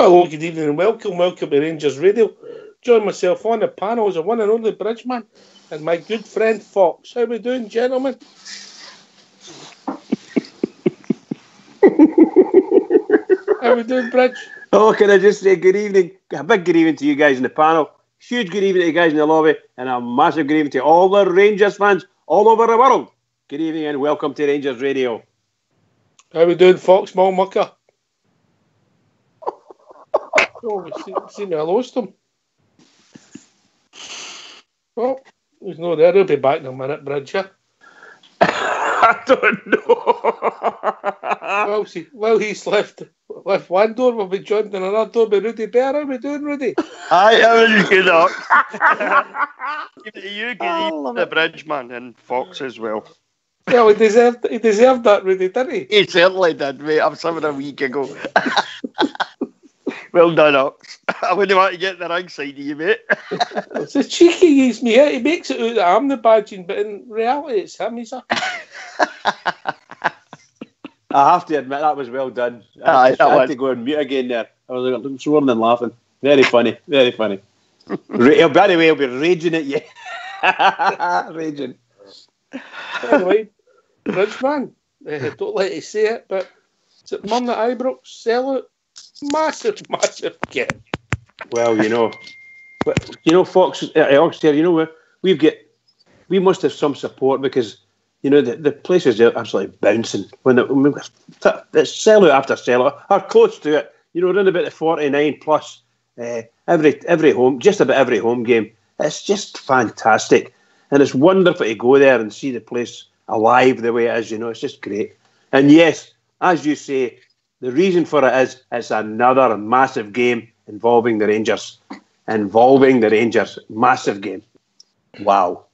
Hello, good evening and welcome to Rangers Radio. Join myself on the panel as a one and only Bridgeman and my good friend Fox. How we doing, gentlemen? How we doing, Bridge? Oh, can I just say good evening? A big good evening to you guys in the panel. Huge good evening to you guys in the lobby. And a massive good evening to all the Rangers fans all over the world. Good evening and welcome to Rangers Radio. How we doing, Fox, Mall Mucker? Oh, we seem to have lost him. Well, he's not there. He'll be back in a minute, Bridge. I don't know. Well, he's left one door. We'll be joined in another door by Rudy Bear. How we doing, Rudy? Hi, how are you, Doc? You can the Bridgeman and Fox as well. Well, he deserved that, Rudy, didn't he? He certainly did, mate. I was having a week ago. Well done, Ox. I wouldn't want to get the wrong side of you, mate. It's a cheeky use me. He makes it out that I'm the badging, but in reality, it's him. He's a... I have to admit, that was well done. I had to go on mute again there. I was like, sworn and laughing. Very funny, very funny. By the way, he'll be raging at you. Raging. Anyway, Bridgeman, don't let you say it, but is it Mum at Ibrox sellout? Massive game. Well, Fox at Oxford, we must have some support because, the place is absolutely bouncing. It's sellout after sellout, or close to it. Around about the 49 plus every home, just about every home game. It's just fantastic. And it's wonderful to go there and see the place alive the way it is, It's just great. And yes, as you say, the reason for it is it's another massive game involving the Rangers. Massive game. Wow.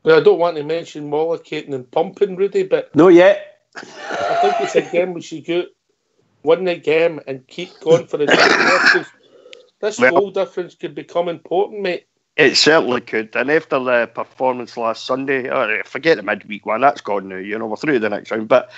Well, I don't want to mention mollicating and pumping, Rudy, but... Not yet. I think it's a game we should win the game and keep going for the next. This goal difference could become important, mate. It certainly could. And after the performance last Sunday, forget the midweek one, that's gone now. We're through to the next round. But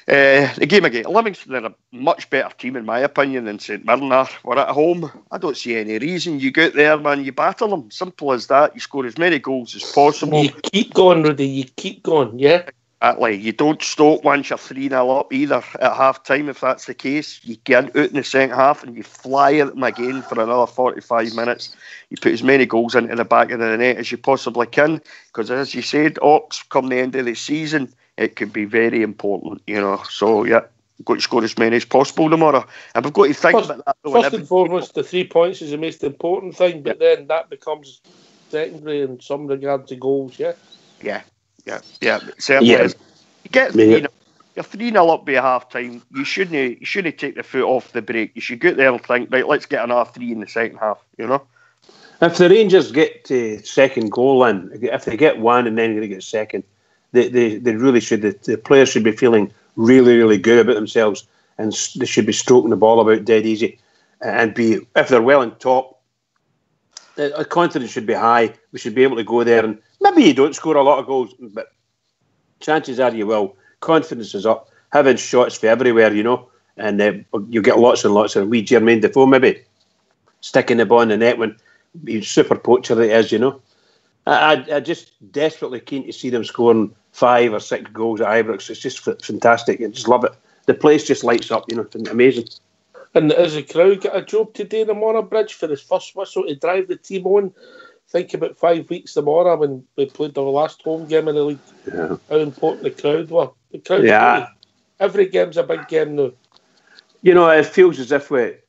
the game again, Livingston are a much better team, in my opinion, than St Mirren are. We're at home. I don't see any reason. You go out there, man, you battle them. Simple as that. You score as many goals as possible. You keep going, Rudy. You keep going, yeah? Exactly. You don't stop once you're 3-0 up either at half time. If that's the case, you get out in the second half and you fly at them again for another 45 minutes. You put as many goals into the back of the net as you possibly can, because as you said, Ox, come the end of the season, it could be very important, So yeah, we've got to score as many as possible tomorrow, and we've got to think about that. First and foremost, the 3 points is the most important thing, but then that becomes secondary in some regard to goals. Yeah. Certainly is. You get 3-0. You're 3-0 up by half time. You shouldn't take the foot off the brake. You should go out there and think, right, let's get another 3 in the second half. If the Rangers get to second goal in, if they get one and then they get second, they really should. The players should be feeling really, really good about themselves, and they should be stroking the ball about dead easy, and be, if they're well on top, confidence should be high. We should be able to go there, and maybe you don't score a lot of goals, but chances are you will. Confidence is up, having shots for everywhere, and you get lots and lots of wee Jermaine Defoe maybe sticking the ball in the net when he's super poacher that he is, I just desperately keen to see them scoring 5 or 6 goals at Ibrox. It's just fantastic. I just love it. The place just lights up, It's amazing. And as the crowd got a job today tomorrow, Bridge, for his first whistle to drive the team on. Think about 5 weeks tomorrow when we played our last home game in the league. Yeah. How important the crowd were. The crowd. Yeah. Every game's a big game now. It feels as if it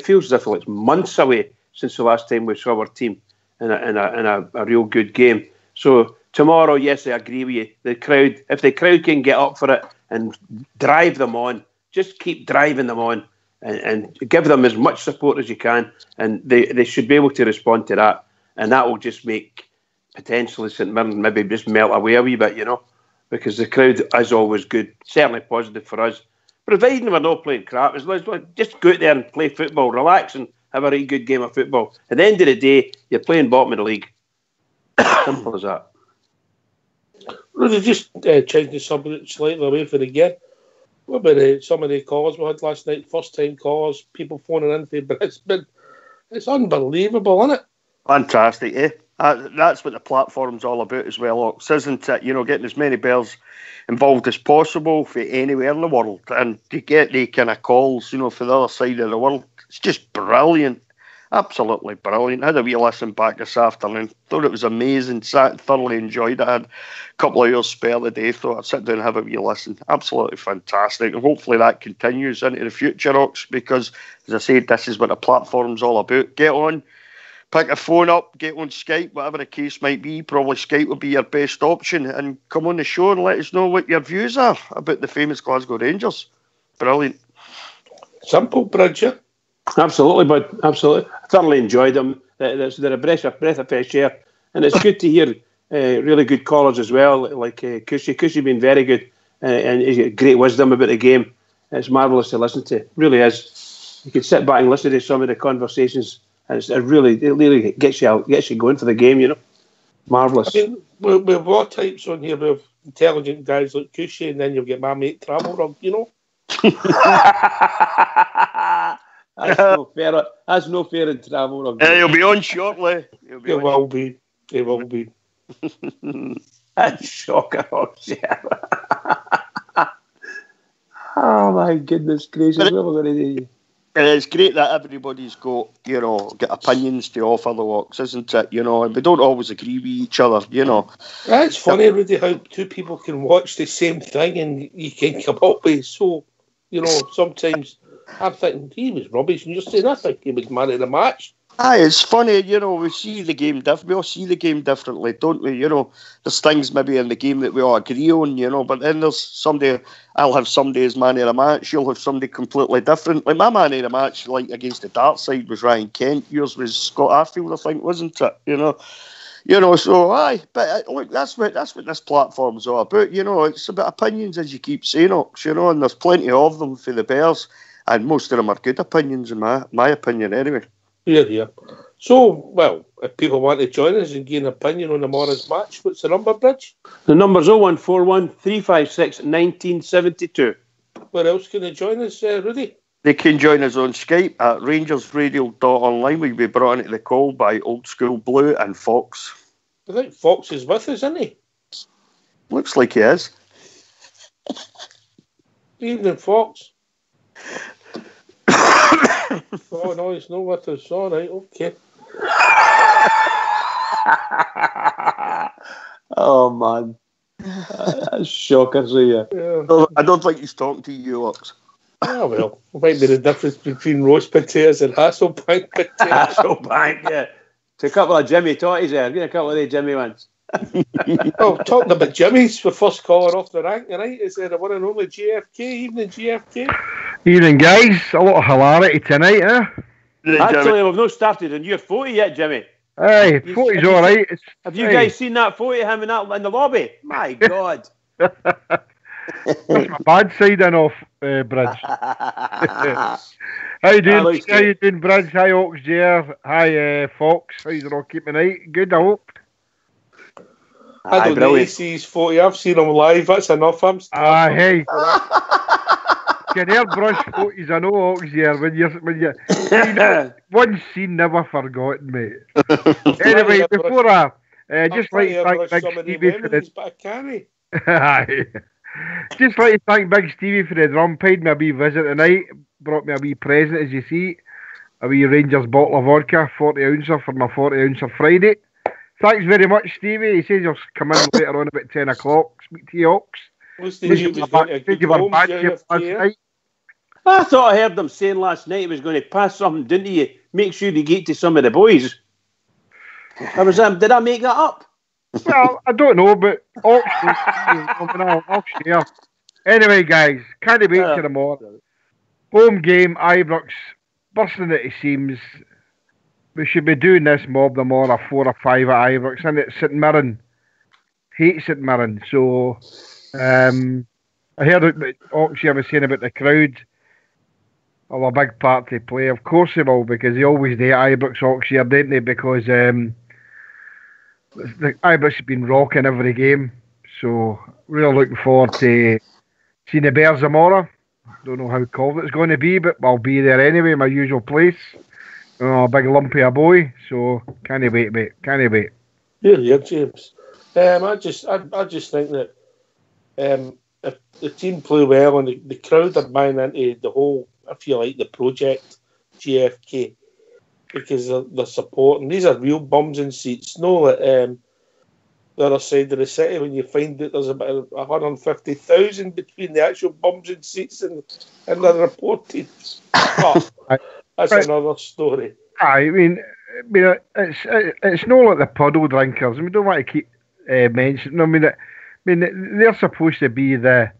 feels as if it's months away since the last time we saw our team in a real good game. So tomorrow, yes, I agree with you. The crowd, if the crowd can get up for it and drive them on, just keep driving them on and give them as much support as you can, and they should be able to respond to that, and that will just make potentially St Mirren maybe just melt away a wee bit, because the crowd is always good, certainly positive for us. Providing we're not playing crap, just go out there and play football, relax and have a really good game of football. At the end of the day, you're playing bottom of the league. Simple as that. Really, just changing the subject slightly away from the game. What about some of the calls we had last night? First time calls, people phoning in for Brisbane. It's unbelievable, isn't it? Fantastic, eh? That's what the platform's all about as well, Ox, isn't it? Getting as many bears involved as possible for anywhere in the world, and to get the kind of calls, for the other side of the world, it's just brilliant. Absolutely brilliant. I had a wee listen back this afternoon. Thought it was amazing. Thoroughly enjoyed it. I had a couple of hours spare the day. Thought I'd sit down and have a wee listen. Absolutely fantastic. And hopefully that continues into the future, Ox, because, as I said, this is what the platform's all about. Get on, pick a phone up, get on Skype, whatever the case might be. Probably Skype will be your best option. And come on the show and let us know what your views are about the famous Glasgow Rangers. Brilliant. Simple, Bridget. Absolutely, bud. Absolutely. I thoroughly enjoyed them. They're a breath of fresh air. And it's good to hear really good callers as well, like Cushy. Cushy being very good and he's got great wisdom about the game. It's marvellous to listen to. It really is. You can sit back and listen to some of the conversations and it really gets you going for the game, Marvellous. I mean, we've got types on here with intelligent guys like Cushy, and then you'll get my mate Travel Rug, That's no fair in Travel Rug. He'll be on shortly. He will be. That's shocker. Oh my goodness gracious! What am I going to do? It's great that everybody's got opinions to offer the Ox, isn't it? And we don't always agree with each other. It's funny, Rudy, how two people can watch the same thing and you can come up with sometimes. I'm thinking he was rubbish, and you're saying I think he was man of the match. Aye, it's funny, we see the game we all see the game differently, don't we? There's things maybe in the game that we all agree on, but then there's somebody, I'll have somebody as man of the match, you'll have somebody completely different. Like my man of the match, like against the dark side, was Ryan Kent. Yours was Scott Arfield, I think, wasn't it? So aye, but look, that's what this platform's all about. It's about opinions, as you keep saying, Ox, and there's plenty of them for the Bears. And most of them are good opinions, in my opinion, anyway. Yeah. So, if people want to join us and gain an opinion on tomorrow's match, what's the number, Bridge? The number's 0141 356 1972. Where else can they join us, Rudy? They can join us on Skype at rangersradio.online. We'll be brought into the call by Old School Blue and Fox. I think Fox is with us, isn't he? Looks like he is. Evening, Fox. Oh no, he's not with us. All right, okay. Oh man, that's shocker, yeah. I don't think he's talking to you, Ox. Oh well, it might be the difference between roast potatoes and Hasselbank potatoes. Hasselbank, yeah. To a couple of Jimmy Totties there. Get a couple of the Jimmy ones. Oh, talking about Jimmy's, the first caller off the rank tonight is the one and only GFK. Evening, GFK. Evening, guys. A lot of hilarity tonight, eh? Actually, we've not started on your photo yet, Jimmy. Aye, photo's all right. Have you guys seen that photo of him in the lobby? My God. That's my bad side off, Bridge. How you doing? How you doing, Bridge? Hi, Ox JR. Hi, Fox. How's it all keeping tonight? Good, I hope. I don't need to see his photo. I've seen him live. That's enough. Hey. Can airbrush photos? I know, Ox JR. When you one scene never forgotten, mate. Anyway, before just like to thank Big Stevie for the. Just like to thank Big Stevie for the drum. Paid me a wee visit tonight. Brought me a wee present, as you see. A wee Rangers bottle of vodka, 40 ouncer for my 40 ouncer Friday. Thanks very much, Stevie. He says he'll come in later on about 10 o'clock. Speak to you, Ox. I thought I heard them saying last night he was going to pass something, didn't he? Make sure he get to some of the boys. Did I make that up? Well, I don't know, but Ox share. Anyway, guys, can't wait till tomorrow. Home game, Ibrox, bursting at the seams. We should be doing this mob tomorrow, a 4 or 5 at Ibrox, and it's St Mirren. Hate St Mirren. So, I heard what Ox was saying about the crowd. Well, a big part to play. Of course they will, because they always do at Ibrox, Ox here, don't they? Because the Ibrox has been rocking every game. So, really looking forward to seeing the Bears tomorrow. Don't know how cold it's going to be, but I'll be there anyway, my usual place. A big lumpy a boy, so can't wait, mate. Can't wait. Yeah, James. I just think that if the team play well and the crowd are buying into the whole, if you like, the project GFK, because they're supporting. These are real bums in seats. No, the other side of the city, when you find that there's about 150,000 between the actual bums in seats and the reported. But that's another story. I mean, it's not like the puddle drinkers. We don't want to keep mentioning. I mean, they're supposed to be the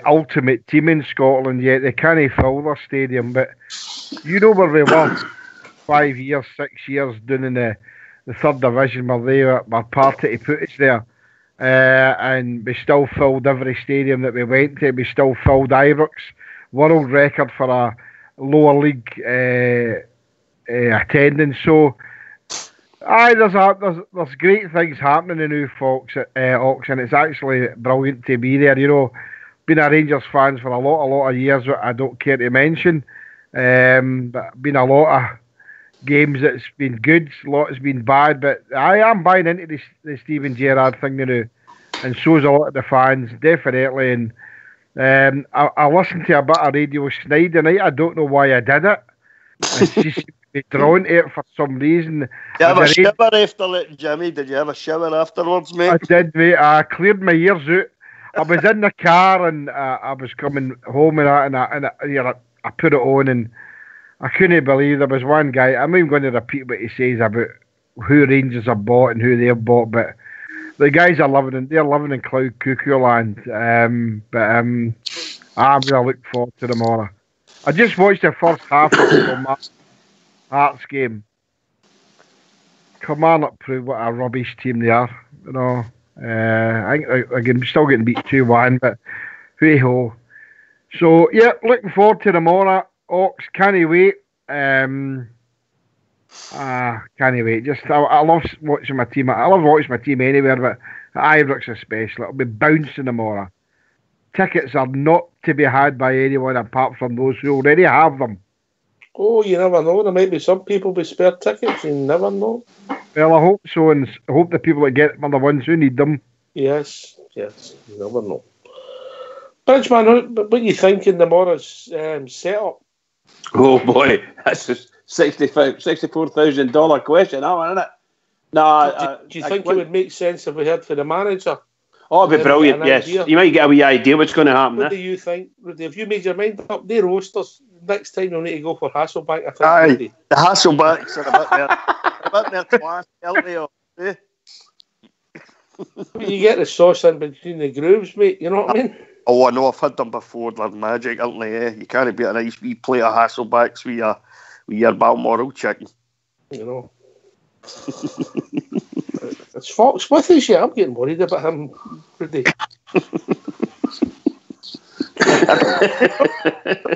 ultimate team in Scotland. Yet they can't fill their stadium. But you know where they were 5 years, 6 years doing in the third division, where they were party to put us there. And we still filled every stadium that we went to. We still filled Ibrox. World record for a lower league attendance. So, there's great things happening in New Fox at Oxon. It's actually brilliant to be there. You know, been a Rangers fan for a lot of years. I don't care to mention, but been a lot of games that's been good, a lot has been bad. But I am buying into the Steven Gerrard thing now, and so's a lot of the fans, definitely. And I listened to a bit of Radio Snide tonight. I don't know why I did it. I just be drawn to it for some reason. Did you have a shower after letting Jimmy? Did you have a shower afterwards, mate? I did, mate. I cleared my ears out. I was in the car and I was coming home and I put it on and I couldn't believe there was one guy. I'm not even going to repeat what he says about who Rangers have bought and who they've bought, but the guys are they're living in cloud cuckoo land. I'm going to look forward to tomorrow. I just watched the first half of the Hearts game. Kilmarnock proved what a rubbish team they are. You know, I think they're still getting beat 2-1, but hey ho. So yeah, looking forward to tomorrow. Ox, can't wait. Can't wait. Just I love watching my team. I love watching my team anywhere, but Ibrox especially. It'll be bouncing tomorrow. Tickets are not to be had by anyone apart from those who already have them. Oh, you never know. There might be some people with spare tickets. You never know. Well, I hope so, and I hope the people that get them are the ones who need them. Yes. You never know. Bridgeman, what are you thinking tomorrow's setup? Oh boy, that's a $64,000 question, that one, isn't it? No, do you think it would make sense if we heard from the manager? Oh, it'd be brilliant, yes. Idea? You might get a wee idea what's going to happen. What do you think, Rudy? Have you made your mind up? They roasters. Next time you'll need to go for Hasselbank, I think. Aye, Rudy. The Hasselbanks are a bit more class, aren't they? You get the sauce in between the grooves, mate, you know what I mean? Oh, I know, I've had them before. They're magic, aren't they? You can't beat a nice wee plate of Hasselbacks with your Balmoral chicken. You know. It's Fox with us, yeah. I'm getting worried about him, Rudy.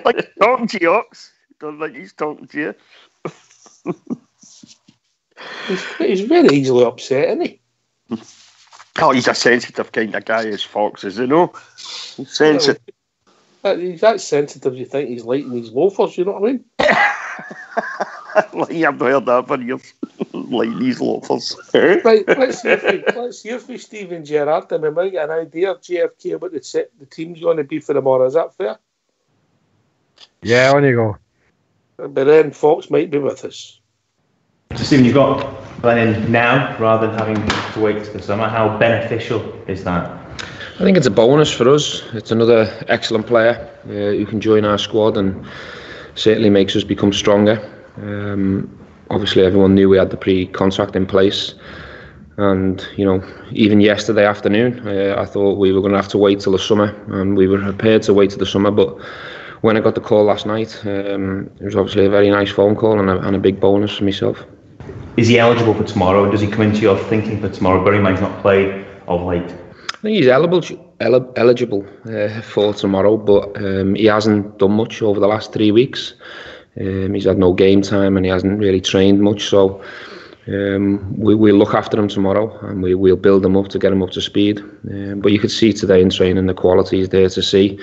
Like talking to you, Ox. Don't think he's talking to you. He's very easily upset, isn't he? Oh, he's a sensitive kind of guy, as Fox is, you know. He's sensitive. He's that sensitive, you think he's lighting these loafers, you know what I mean? Like, I've heard that for years. Lighting these loafers. Right, let's hear from Steven Gerrard, and we might get an idea of GFK what the team's going to be for tomorrow. Is that fair? Yeah, on you go. But then Fox might be with us. So, Stephen, you've got Glennon now rather than having to wait to the summer. How beneficial is that? I think it's a bonus for us. It's another excellent player who can join our squad and certainly makes us become stronger. Obviously, everyone knew we had the pre-contract in place, and even yesterday afternoon, I thought we were going to have to wait till the summer, and we were prepared to wait till the summer. But when I got the call last night, it was obviously a very nice phone call and a big bonus for myself. Is he eligible for tomorrow? Does he come into your thinking for tomorrow? Bearing in mind he's not played of late. I think he's eligible for tomorrow, but he hasn't done much over the last 3 weeks. He's had no game time and he hasn't really trained much, so we'll look after him tomorrow and we'll build him up to get him up to speed. But you could see today in training the quality is there to see.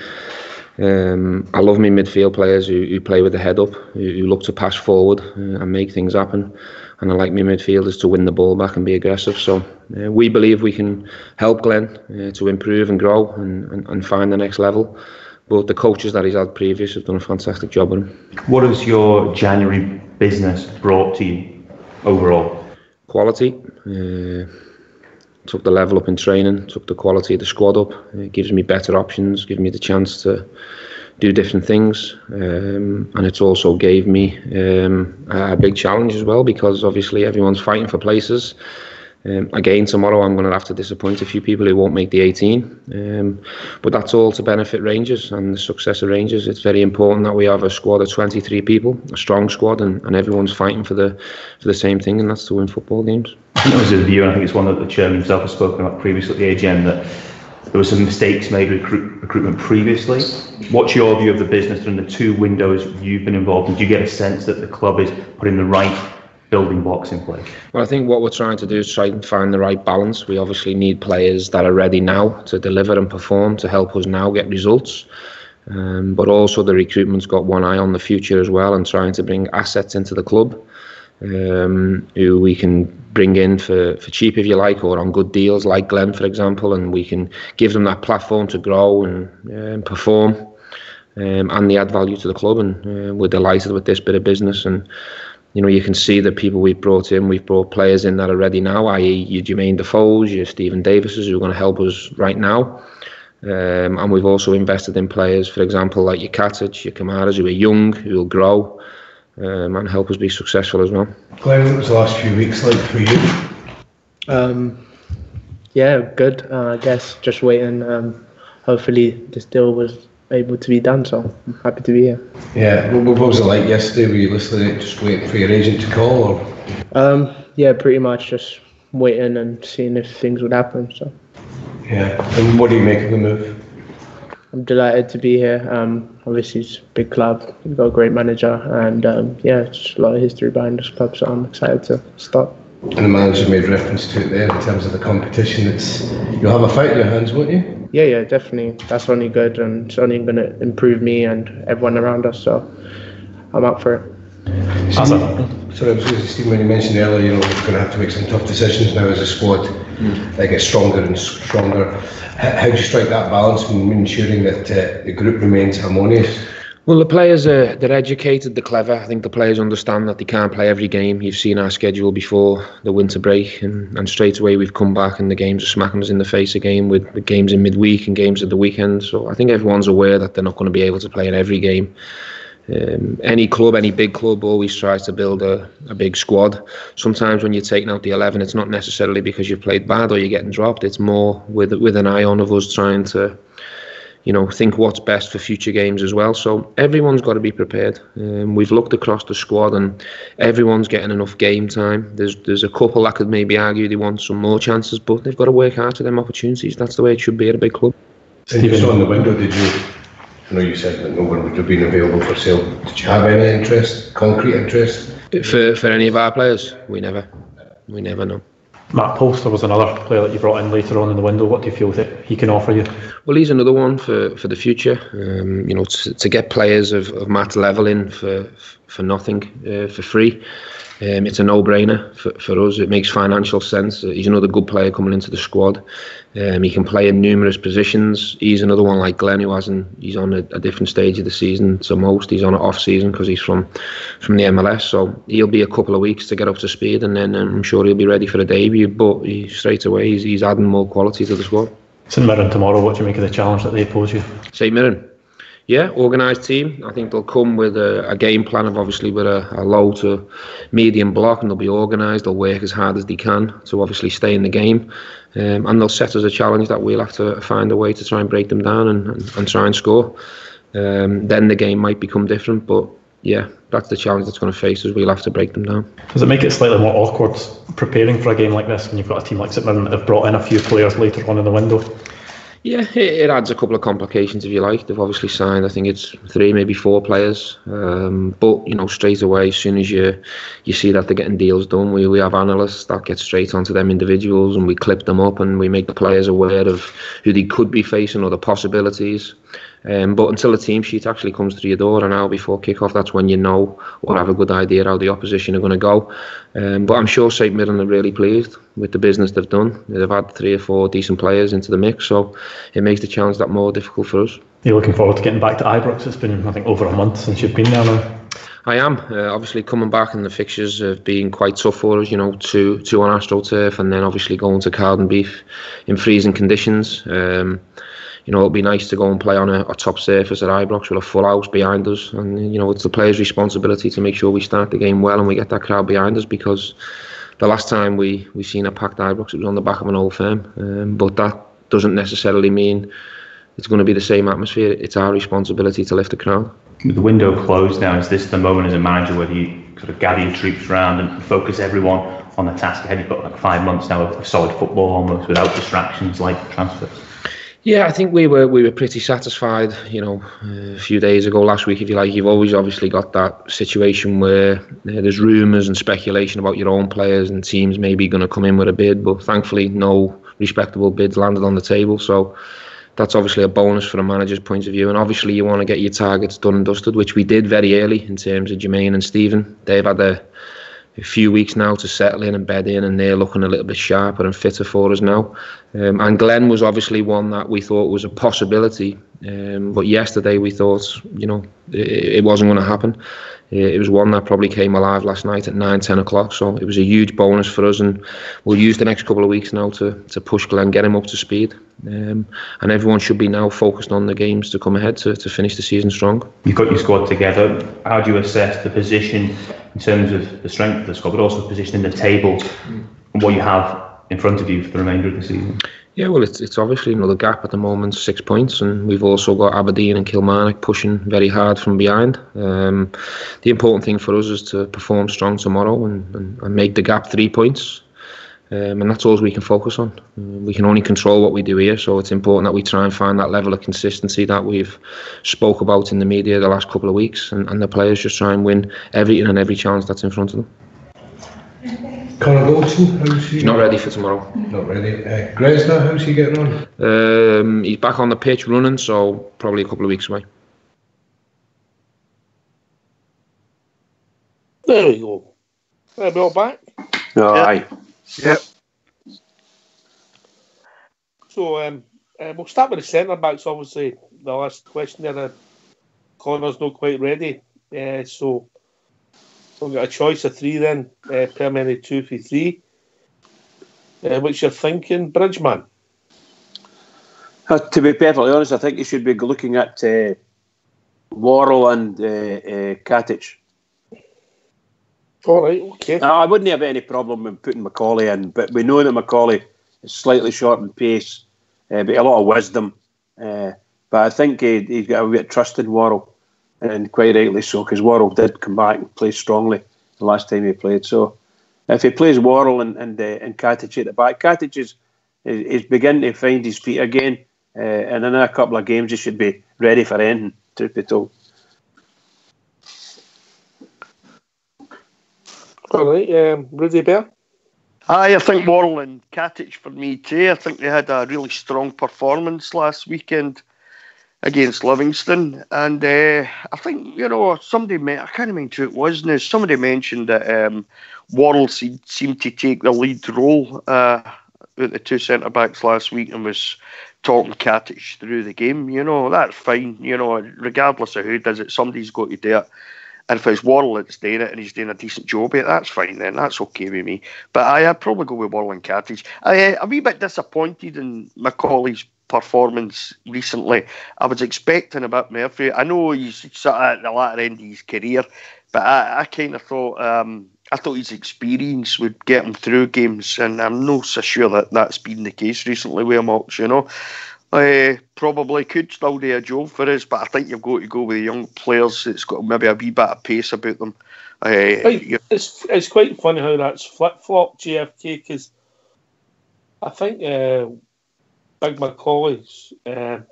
I love my midfield players who play with the head up, who look to pass forward and make things happen. And I like my midfielders to win the ball back and be aggressive. So we believe we can help Glenn to improve and grow and find the next level. But the coaches that he's had previous have done a fantastic job with him. What has your January business brought to you overall? Quality. Took the level up in training, took the quality of the squad up. It gives me better options, gives me the chance to do different things, and it's also gave me a big challenge as well, because obviously everyone's fighting for places. Again, tomorrow I'm going to have to disappoint a few people who won't make the 18, but that's all to benefit Rangers and the success of Rangers. It's very important that we have a squad of 23 people, a strong squad, and everyone's fighting for the same thing, and that's to win football games. I think there was a view, and I think it's one that the chairman himself has spoken about previously at the AGM, that there were some mistakes made with recruitment previously. What's your view of the business during the 2 windows you've been involved in? Do you get a sense that the club is putting the right building blocks in place? Well, I think what we're trying to do is try and find the right balance. We obviously need players that are ready now to deliver and perform to help us now get results. But also the recruitment's got one eye on the future as well, and trying to bring assets into the club who we can bring in for cheap, if you like, or on good deals, like Glenn, for example, and we can give them that platform to grow and perform, and they add value to the club. And we're delighted with this bit of business. And you can see the people we've brought in. We've brought players in that are ready now, i.e. your Jermaine Defoe's, your Stephen Davis's, who are going to help us right now. And we've also invested in players, for example, like your Katic, your Kamaras, who are young, who will grow and help us be successful as well. Glenn, what was the last few weeks like for you? Yeah, good. I guess just waiting. Hopefully this deal was able to be done, so I'm happy to be here. Yeah, what was it like yesterday? Were you listening, just waiting for your agent to call? Or? Yeah, pretty much just waiting and seeing if things would happen. So. Yeah, and what do you make of the move? I'm delighted to be here. Obviously it's a big club, we've got a great manager, and just a lot of history behind this club, so I'm excited to start. And the manager made reference to it there in terms of the competition. You'll have a fight in your hands, won't you? Yeah, definitely. That's only good, and it's only going to improve me and everyone around us, so I'm up for it. Sorry, I was going to say, when you mentioned earlier, we're going to have to make some tough decisions now as a squad. They get stronger and stronger. How do you strike that balance when ensuring that the group remains harmonious? Well, the players they're educated, they're clever. I think the players understand that they can't play every game. You've seen our schedule before the winter break, and straight away we've come back and the games are smacking us in the face again with the games in midweek and games at the weekend. So I think everyone's aware that they're not going to be able to play in every game. Any club, any big club, always tries to build a big squad. Sometimes when you're taking out the 11, it's not necessarily because you've played bad or you're getting dropped. It's more with an eye on of us trying to think what's best for future games as well. So everyone's got to be prepared. We've looked across the squad and everyone's getting enough game time. There's a couple that could maybe argue they want some more chances, but they've got to work hard for them opportunities. That's the way it should be at a big club. Stephen, on the window, I know you said that no one would have been available for sale. Did you have any interest, concrete interest? For any of our players? We never know. Matt Polster was another player that you brought in later on in the window. What do you feel that he can offer you? Well, he's another one for the future. To get players of Matt's level in for nothing, for free, it's a no-brainer for us. It makes financial sense. He's another good player coming into the squad. He can play in numerous positions. He's another one like Glenn who he's on a different stage of the season to most. He's on an off season because he's from the MLS, so he'll be a couple of weeks to get up to speed, and then I'm sure he'll be ready for a debut. But straight away he's adding more quality to the squad. St Mirren tomorrow, what do you make of the challenge that they pose you? St Mirren? Yeah, organised team. I think they'll come with a game plan of obviously with a low to medium block, and they'll be organised. They'll work as hard as they can to obviously stay in the game, and they'll set us a challenge that we'll have to find a way to try and break them down and try and score. Then the game might become different, but yeah, that's the challenge that's going to face us. We'll have to break them down. Does it make it slightly more awkward preparing for a game like this when you've got a team like St Mirren that have brought in a few players later on in the window? Yeah, it adds a couple of complications if you like. They've obviously signed, I think it's 3, maybe 4 players. But straight away, as soon as you see that they're getting deals done, we have analysts that get straight onto them individuals, and we clip them up and we make the players aware of who they could be facing or the possibilities. But until the team sheet actually comes through your door an hour before kick-off, that's when you know or have a good idea how the opposition are going to go. But I'm sure St Mirren are really pleased with the business they've done. They've had 3 or 4 decent players into the mix, so it makes the challenge that more difficult for us. You're looking forward to getting back to Ibrox? It's been, I think, over a month since you've been there now. I am. Obviously, coming back, and the fixtures have been quite tough for us, 2 on AstroTurf, and then obviously going to Cardenbeef in freezing conditions. It'll be nice to go and play on a top surface at Ibrox with a full house behind us, and it's the players' responsibility to make sure we start the game well and we get that crowd behind us, because the last time we seen a packed Ibrox, it was on the back of an Old Firm, but that doesn't necessarily mean it's going to be the same atmosphere. It's our responsibility to lift the crowd. With the window closed now, is this the moment as a manager where you sort of gather your troops around and focus everyone on the task ahead? You've got like 5 months now of solid football almost without distractions like transfers. Yeah, I think we were pretty satisfied, a few days ago, last week, if you like. You've always obviously got that situation where there's rumours and speculation about your own players and teams maybe going to come in with a bid, but thankfully no respectable bids landed on the table, so that's obviously a bonus from a manager's point of view. And obviously you want to get your targets done and dusted, which we did very early in terms of Jermaine and Stephen. They've had a few weeks now to settle in and bed in, and they're looking a little bit sharper and fitter for us now. And Glenn was obviously one that we thought was a possibility, but yesterday we thought, it wasn't going to happen. It was one that probably came alive last night at 9-10 o'clock, so it was a huge bonus for us, and we'll use the next couple of weeks now to push Glenn, get him up to speed, and everyone should be now focused on the games to come ahead to finish the season strong. You've got your squad together. How do you assess the position in terms of the strength of the squad, but also the position in the table and what you have in front of you for the remainder of the season? Yeah, well, it's obviously another gap at the moment, 6 points, and we've also got Aberdeen and Kilmarnock pushing very hard from behind. The important thing for us is to perform strong tomorrow and make the gap 3 points, and that's all we can focus on. We can only control what we do here, so it's important that we try and find that level of consistency that we've spoke about in the media the last couple of weeks, and the players just try and win everything and every chance that's in front of them. Conor Goldson, how's he? He's not ready for tomorrow. Not ready. Gresner, how's he getting on? He's back on the pitch running, so probably a couple of weeks away. There we go. Are we all back? Aye. Yep. So we'll start with the centre backs. Obviously, the last question there. Conor's not quite ready, so we've got a choice of 3 then. Per minute 2-3. What's your thinking, Bridgeman? To be perfectly honest, I think you should be looking at Worrell and Katic. All right, okay. I wouldn't have any problem with putting Macaulay in, but we know that Macaulay is slightly short in pace, but a lot of wisdom. But I think he's got a bit of trust in Worrell, and quite rightly so, because Worrell did come back and play strongly the last time he played. So if he plays Worrell and Katic at the back, Katic is beginning to find his feet again, and in a couple of games he should be ready for anything, truth be told. All right, Rudy Bear? I think Worrell and Katic for me too. I think they had a really strong performance last weekend against Livingston, and I think somebody I can't remember who it was now. Somebody mentioned that Worrell seemed to take the lead role at the 2 centre backs last week and was talking Katic through the game. That's fine. Regardless of who does it, somebody's got to do it. And if it's Worrell that's doing it and he's doing a decent job of it, that's fine then. That's okay with me. But I'd probably go with Worrell and Katic. I'm a wee bit disappointed in Macaulay's performance recently. I was expecting a bit more. I know he's sort of at the latter end of his career, but I kind of thought his experience would get him through games, and I'm not so sure that that's been the case recently with him, probably could still do a job for us, but I think you've got to go with the young players that's got maybe a wee bit of pace about them. It's quite funny how that's flip-flopped, JFK, because I think Big Macaulay's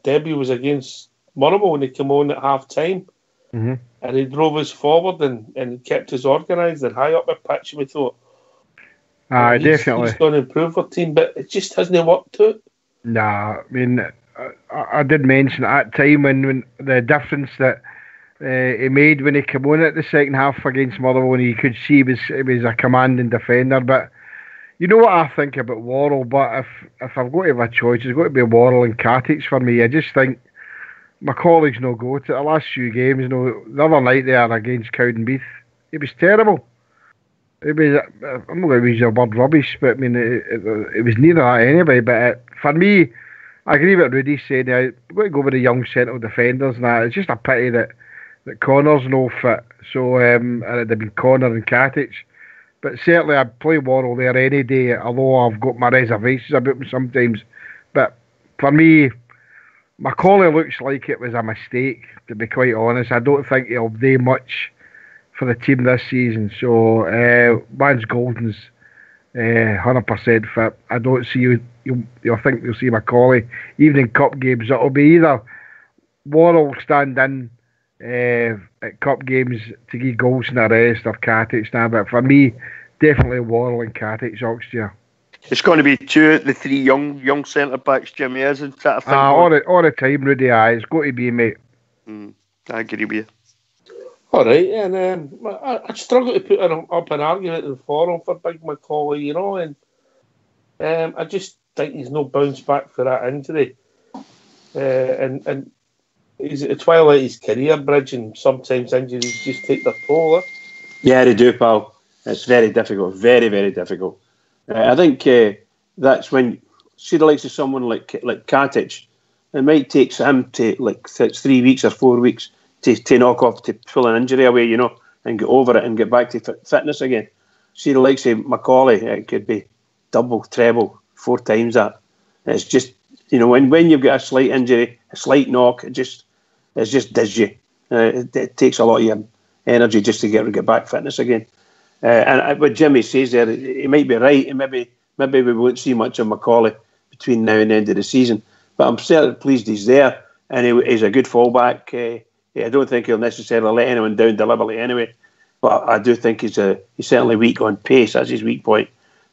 debut was against Murray when he came on at half-time, and he drove us forward and kept us organised and high up the pitch, and we thought, definitely. He's going to improve our team, but it just hasn't worked out. Nah, I mean, I did mention at that time when the difference that he made when he came on at the second half against Motherwell, and you could see he was a commanding defender. But you know what I think about Worrell, but if I've got to have a choice, it's got to be Worrell and Katic for me. I just think McCauley's no go to the last few games. You know, the other night there against Cowdenbeath, it was terrible. It was, I'm not going to use the word rubbish, but I mean, it was neither that anyway. But for me, I agree with Rudy saying I've got to go with the young central defenders. And that. It's just a pity that Connor's no fit. So, and it'd have been Connor and Katic. But certainly I'd play Worrell there any day, although I've got my reservations about him sometimes. But for me, Macaulay looks like it was a mistake, to be quite honest. I don't think he'll do much for the team this season. So, Vance Golden's 100% fit. I don't see you'll think you'll see Macaulay. Even in cup games, it'll be either Worrell stand in at cup games to give goals and a rest, or Katic stand. But for me, definitely Worrell and Katic next year. It's going to be two of the three young centre backs, Jimmy, isn't it? All the time, Rudy. It's got to be, mate. I agree with you. All right, and I struggle to put up an argument in the forum for Big Macaulay, you know, and I just think he's no bounce back for that injury, and he's at the twilight of his career, Bridge, and sometimes injuries just take their toll. Yeah, they do, pal. It's very difficult, very, very difficult. I think that's when see the likes of someone like Katic, it might take him to like 3 weeks or 4 weeks to knock off, to pull an injury away, you know, and get over it and get back to fitness again. See the likes of Macaulay, it could be double, treble, 4 times that. It's just, you know, when you've got a slight injury, a slight knock, it just does you. It takes a lot of your energy just to get back fitness again. And what Jimmy says there, he might be right, and maybe we won't see much of Macaulay between now and the end of the season. But I'm certainly pleased he's there, and he's a good fallback. I don't think he'll necessarily let anyone down deliberately anyway. But I do think he's certainly weak on pace. That's his weak point.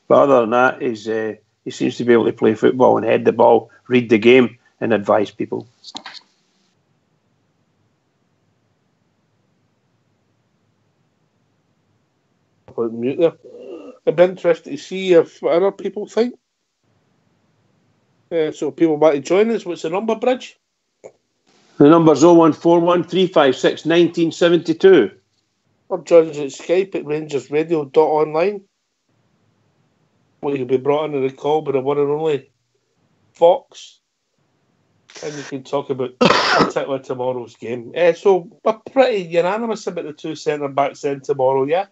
But other than that, he seems to be able to play football and head the ball, read the game, and advise people. Mute there. I'd be interested to see if other people think. So people want to join us. What's the number, Bridge? The number's 0141 356 1972. Or join us at Skype at rangersradio.online. Well, you'll be brought into the call by the one and only Fox. And you can talk about particularly tomorrow's game. So we're pretty unanimous about the 2 centre backs in tomorrow, yeah?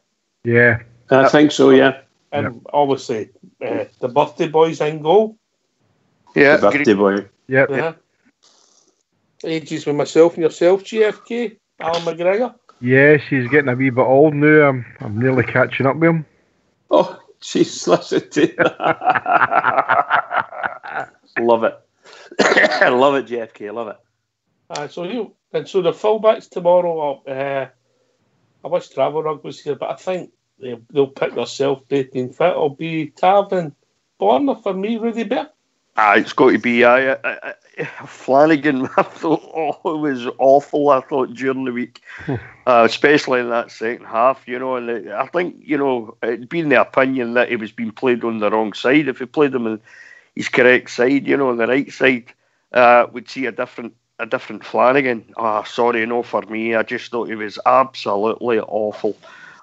Yeah. I think so, yeah. And obviously, the birthday boy's in goal. Yeah. The birthday boy. Yep. Yeah. Ages with myself and yourself, GFK, Alan McGregor. Yeah, she's getting a wee bit old now. I'm nearly catching up with him. Oh, jeez, listen to Love it. I love it, JFK, I love it. So the fullbacks tomorrow, I wish Travelrug was here, but I think they'll pick themselves being fit. It'll be Tav and Borna for me, Rudy Bear. It's got to be Flanagan. I thought, it was awful. I thought during the week, especially in that second half, you know. And I think, you know, it'd been the opinion that he was being played on the wrong side. If he played him on his correct side, you know, on the right side, we'd see a different Flanagan. Sorry, no, for me, I just thought he was absolutely awful.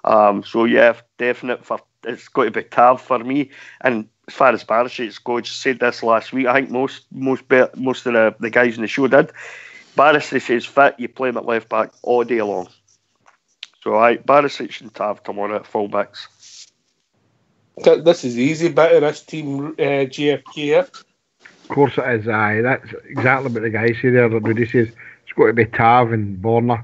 So yeah, definite for it's got to be Tav for me. And as far as Barisic goes, said this last week. I think most of the guys in the show did. Barisic is fit. You play him at left back all day long. So Barisic and Tav come on at fullbacks. This is the easy bit of this team, GFK. Of course it is. That's exactly what the guy said there. That Rudy says it's got to be Tav and Borna,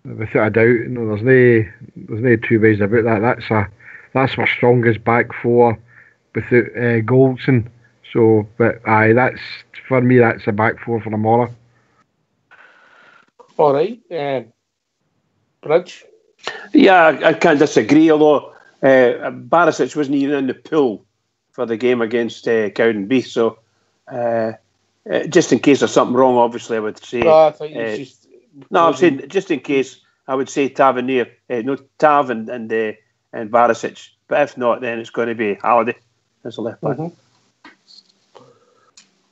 without a doubt. You know, there's no two ways about that. That's my strongest back four without Goldson. So, but that's for me. That's a back four for tomorrow. All right, Bridge. Yeah, I can't disagree. Although Barisic wasn't even in the pool for the game against Cowdenbeath, so Just in case there's something wrong, obviously, I would say. I think it's just. No, I'm saying just in case, I would say Tavernier, Tav and Barisic. But if not, then it's going to be Halliday as a left back.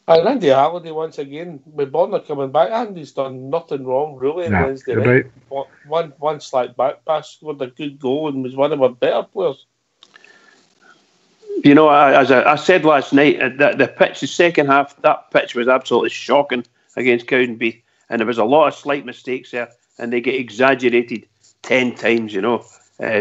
Andy Halliday, once again, with Bonner coming back, Andy's done nothing wrong, really, on Wednesday night. Right. One slight back pass, scored a good goal, and was one of our better players. You know, as I said last night, the pitch, the second half, that pitch was absolutely shocking against Cowdenbeath, and there was a lot of slight mistakes there, and they get exaggerated 10 times, you know.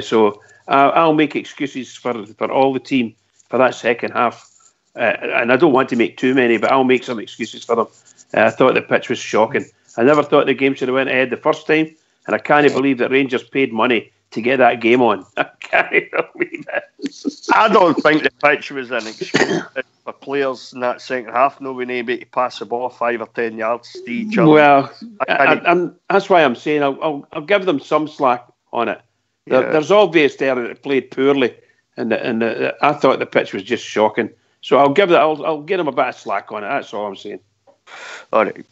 So I'll make excuses for all the team for that second half. And I don't want to make too many, but I'll make some excuses for them. I thought the pitch was shocking. I never thought the game should have went ahead the first time, and I can't believe that Rangers paid money to get that game on. I can't believe it. I don't think the pitch was an excuse for players in that second half not being able to pass the ball 5 or 10 yards to each other. Well, that's why I'm saying I'll give them some slack on it. There's obvious there that it played poorly, and I thought the pitch was just shocking. So I'll give I'll get him a bit of slack on it. That's all I'm saying. All right.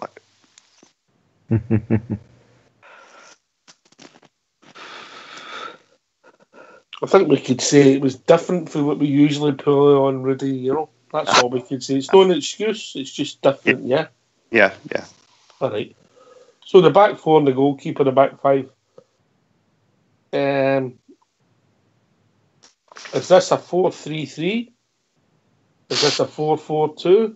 I think we could say it was different from what we usually pull on, Rudy. You know, that's all we could say. It's not an excuse. It's just different. Yeah. Yeah. All right. So the back four and the goalkeeper, the back five. Is this a 4-3-3? Is this a 4-4-2?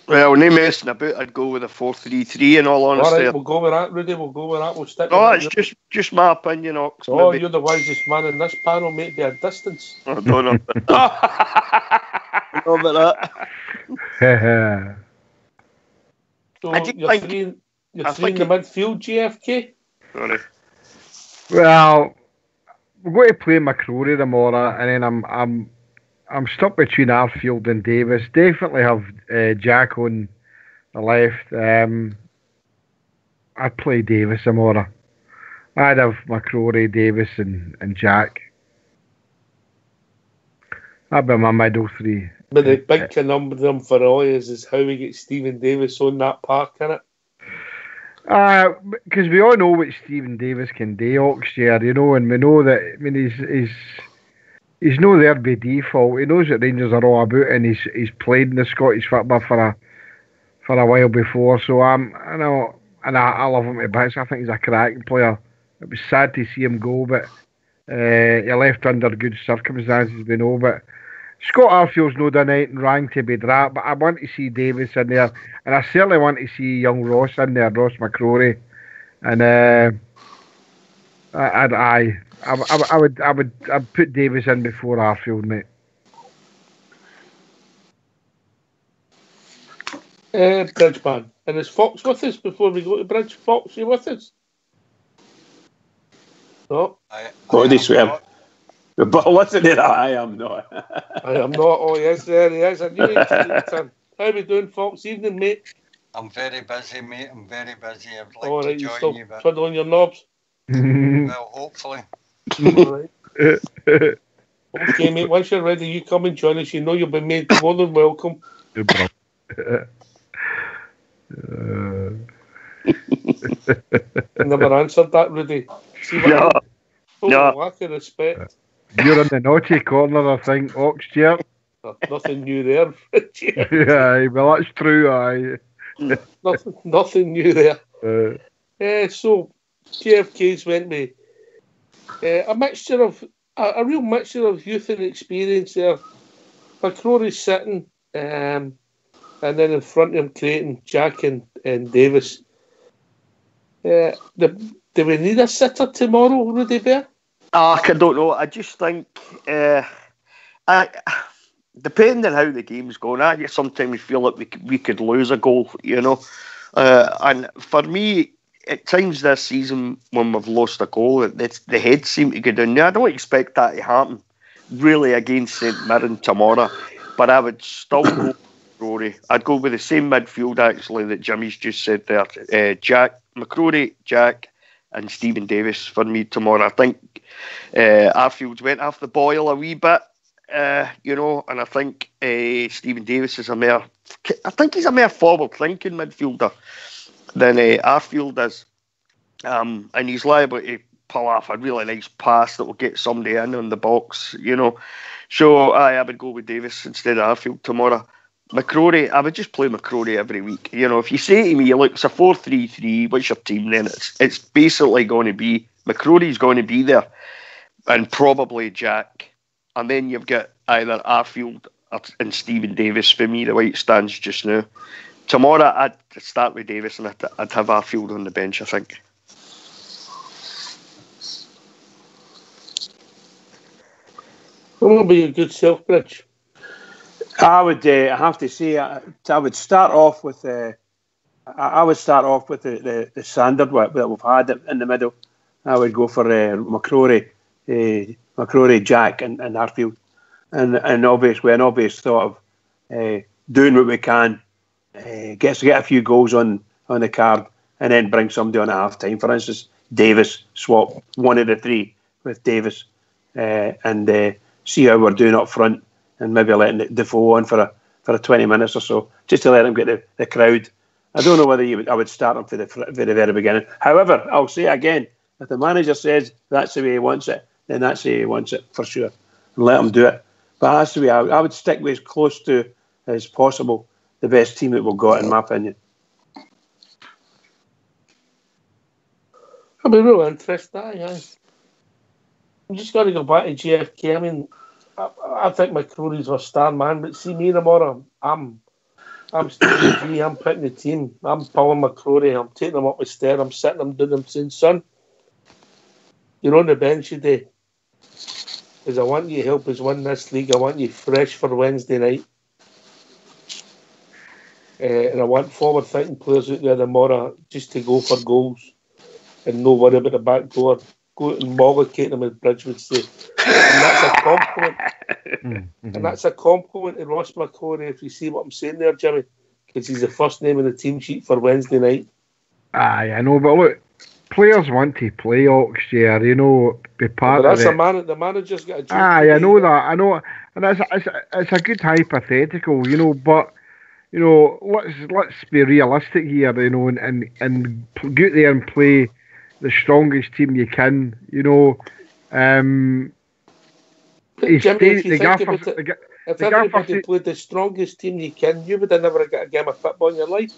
Well, no messing about. I'd go with a 4-3-3 in all honesty. All right, we'll go with that, Rudy. We'll go with that. We'll stick no, with it's just my opinion, Ox. Oh, you're the wisest man in this panel, mate, by a distance. I don't know about that. Know about that. So you're three in the midfield, GFK? Sorry. Well, we're going to play McCrory tomorrow, and then I'm stuck between Arfield and Davis. Definitely have Jack on the left. I'd play Davis tomorrow. I'd have McCrory, Davis, and Jack. That'd be my middle three. But the big conundrum for all is how we get Stephen Davis on that park, innit? Because we all know what Stephen Davis can do, Oxshare, you know, and we know that. I mean, he's no there by default. He knows what Rangers are all about, and he's played in the Scottish football for a while before. So I know, and I love him to bits. I think he's a cracking player. It was sad to see him go, but he left under good circumstances, we know. But Scott Arfield's no done anything wrong to be dropped, but I want to see Davis in there, and I certainly want to see young Ross in there, Ross McCrory, and I'd put Davis in before Arfield, mate. Bridgeman, and is Fox with us before we go to Bridge? Fox, you with us? No. Body swim. But listen to that, I am not. I am not. Oh, yes, there he is. I knew he'd turn. How are we doing, Fox? Evening, mate. I'm very busy, mate. I'm very busy. I'd like all right, to join still you, but twiddling your knobs? Well, hopefully. All right. Okay, mate. Once you're ready, you come and join us. You know you'll be made more than welcome. Never answered that, Rudy. See what no. Lack of respect. You're in the naughty corner, I think, Oxshare. Nothing new there. Aye, well, that's true, aye. Nothing new there. So, GFK's went with a mixture of, a real mixture of youth and experience there. McCrory's sitting, and then in front of him, Creighton, Jack and Davis. Do we need a sitter tomorrow, Rudy Bear? I don't know. I just think, depending on how the game's going, I sometimes feel like we could lose a goal, you know. And for me, at times this season, when we've lost a goal, the heads seem to go down. Now, I don't expect that to happen, really, against St Mirren tomorrow. But I would still go with Rory. I'd go with the same midfield, actually, that Jimmy's just said there. Jack, McCrory, Jack, and Stephen Davis for me tomorrow. I think Arfield's went off the boil a wee bit, you know, and I think Stephen Davis is a more think he's a more forward-thinking midfielder than Arfield is. And he's liable to pull off a really nice pass that will get somebody in on the box, So I would go with Davis instead of Arfield tomorrow. McCrory, I would just play McCrory every week. If you say to me, look, it's a 4-3-3, what's your team then? It's basically going to be, McCrory's going to be there, and probably Jack. And then you've got either Arfield and Stephen Davis for me, the way it stands just now. Tomorrow, I'd start with Davis and I'd have Arfield on the bench, I think. What will be a good Selfridge? I would have to say I would start off with the standard that we've had in the middle. I would go for McCrory, Jack, and Arfield, and obviously an obvious thought of doing what we can, get a few goals on the card, and then bring somebody on at half time. For instance, Davis, swap one of the three with Davis, and see how we're doing up front, and maybe letting Defoe on for a 20 minutes or so, just to let him get the crowd. I don't know whether I would start him for the very beginning. However, I'll say it again, if the manager says that's the way he wants it, then that's the way he wants it for sure, and let him do it. But that's the way I would stick with as close to as possible the best team that we've got, in my opinion. I'll be real interested, aye. I'm just got to go back to JFK. I mean, I think McCrory's our star man, but see me tomorrow, I'm Stevie G, I'm picking the team. I'm pulling McCrory, I'm taking him up the stair, I'm sitting him doing him saying, son, you're on the bench today, because I want you to help us win this league. I want you fresh for Wednesday night. And I want forward-thinking players out there tomorrow just to go for goals and no worry about the back door. Go and mollocate them, as Bridge would say. And that's a compliment. And that's a compliment to Ross McCrory, if you see what I'm saying there, Jimmy, because he's the first name in the team sheet for Wednesday night. Aye, I know, but look, players want to play Oxshare, be part of it. The manager's got a job. Aye, I know that, and it's a good hypothetical, but let's be realistic here, and go out there and play the strongest team you can, Jimmy, if you think about it, if everybody played the strongest team you can, you would have never got a game of football in your life.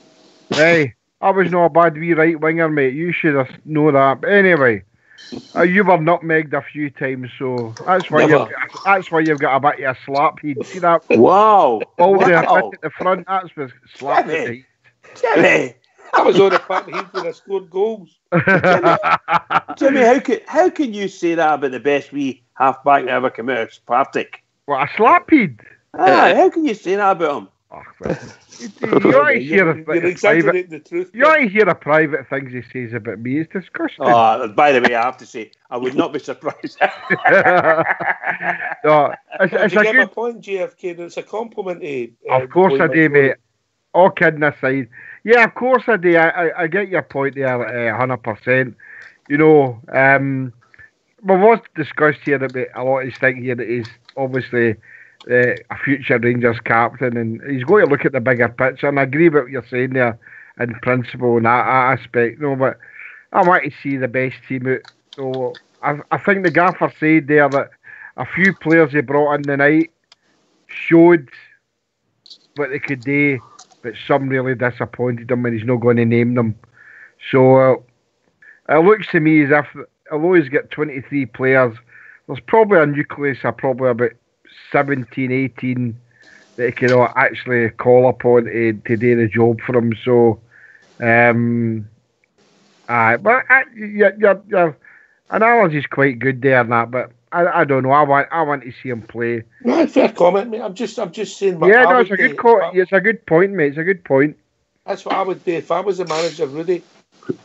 Hey, I was not a bad wee right winger, mate. You should have known that. But anyway, you were nutmegged a few times, so that's why you've got a bit of a slap head. See that? Wow! All the at the front. That's what slap head. Jimmy. I was on the part head when I scored goals. Jimmy, how can you say that about the best wee half-back that ever came out of Partick? What, a slaphead? How can you say that about him? You're exaggerating the truth. You only hear the private things he says about me. It's disgusting. Oh, by the way, I have to say, I would not be surprised. No, it's a good point, JFK. It's a compliment to. Of course I do, mate. All kidding aside. Yeah, of course I do. I get your point there, 100%. We've also discussed here about a lot of his thing here that he's obviously a future Rangers captain, and he's going to look at the bigger picture. And I agree with what you're saying there in principle in that aspect. But I want to see the best team out. So I think the gaffer said there that a few players he brought in the night showed what they could do, but some really disappointed him, and he's not going to name them. So it looks to me as if, although he's got 23 players, there's probably a nucleus of probably about 17, 18 that he can actually call upon to do the job for him. So, your analogy is quite good there and that, but I don't know. I want to see him play. No, fair comment, mate. I'm just saying. Yeah, no, it's a good it's a good point, mate. It's a good point. That's what I would do if I was a manager, Rudy.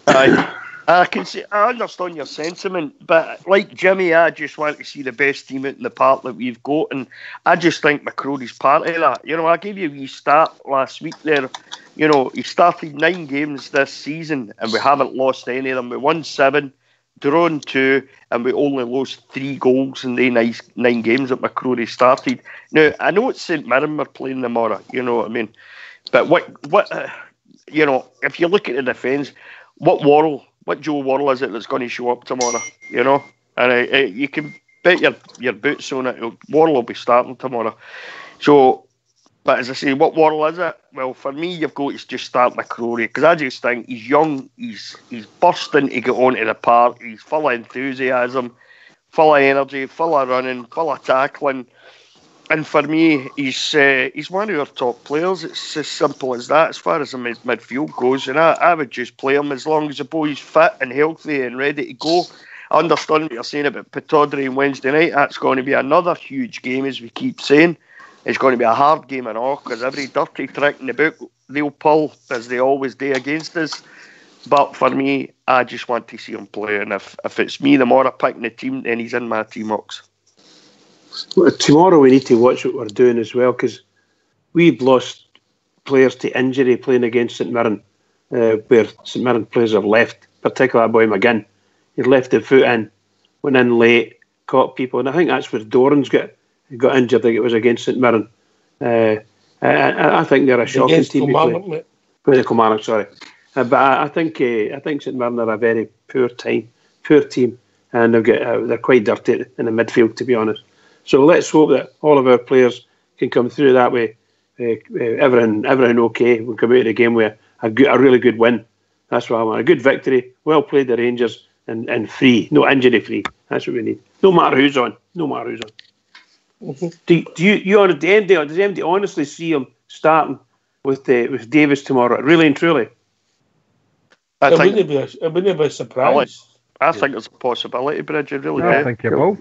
I can see. I understand your sentiment, but like Jimmy, I just want to see the best team out in the park that we've got, and I just think McCrory's part of that. I gave you a wee start last week there. He started 9 games this season, and we haven't lost any of them. We won 7. Drawn 2, and we only lost 3 goals in the 9 games that McCrory started. Now, I know it's St Mirren we're playing tomorrow, you know what I mean? But what you know, if you look at the defence, what Joe Worrell is it that's going to show up tomorrow? You know, and you can bet your boots on it. Worrell will be starting tomorrow. So, but as I say, what Worrell is it? Well, for me, you've got to just start McCrory because I just think he's young, he's bursting to get onto the park, he's full of enthusiasm, full of energy, full of running, full of tackling. And for me, he's one of our top players. It's as simple as that as far as the midfield goes. And I would just play him as long as the boy's fit and healthy and ready to go. I understand what you're saying about Pittodrie on Wednesday night. That's going to be another huge game, as we keep saying. It's going to be a hard game and all, because every dirty trick in the book they'll pull, as they always do against us. But for me, I just want to see him play. And if it's me tomorrow picking the team, then he's in my team, Ox. Well, tomorrow we need to watch what we're doing as well, because we've lost players to injury playing against St Mirren, where St Mirren players have left, particularly that boy McGinn. He left the foot in, went in late, caught people, and I think that's where Doran's got injured. I think it was against St Mirren. I think they're a shocking team to play. The Kilmarnock, sorry. But I think St Mirren are a very poor team, and they're quite dirty in the midfield, to be honest. So let's hope that all of our players can come through that way. Everything okay. We'll come out of the game with a really good win. That's what I want. A good victory. Well played, the Rangers, and free. No injury free. That's what we need. No matter who's on. Mm-hmm. Does anybody honestly see him starting with Davis tomorrow? Really and truly? It wouldn't be a surprise. I think there's a possibility, Bridget. Really, I think it will.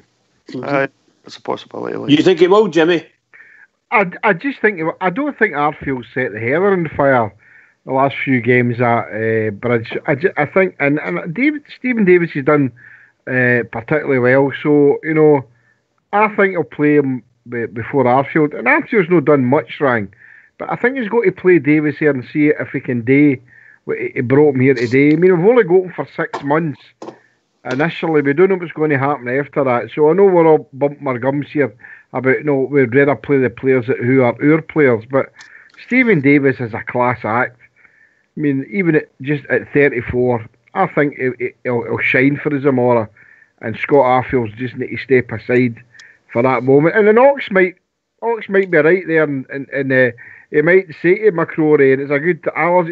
It's a possibility. You think it will, Jimmy? I just think I don't think Arfield set the heather on fire the last few games at Bridge. I think and Stephen Davis has done particularly well. So you know, I think he'll play him before Arfield, and Arfield's not done much wrong. But I think he's got to play Davis here and see if he can do what he brought him here today. I mean, we've only got him for 6 months. Initially, we don't know what's going to happen after that. So I know we're all bumping our gums here about, we'd rather play the players who are our players. But Stephen Davis is a class act. I mean, even just at 34, I think he'll shine for us tomorrow. And Scott Arfield's just need to step aside for that moment. And then Ox might be right there, and he might say to McCrory, and it's a good hours,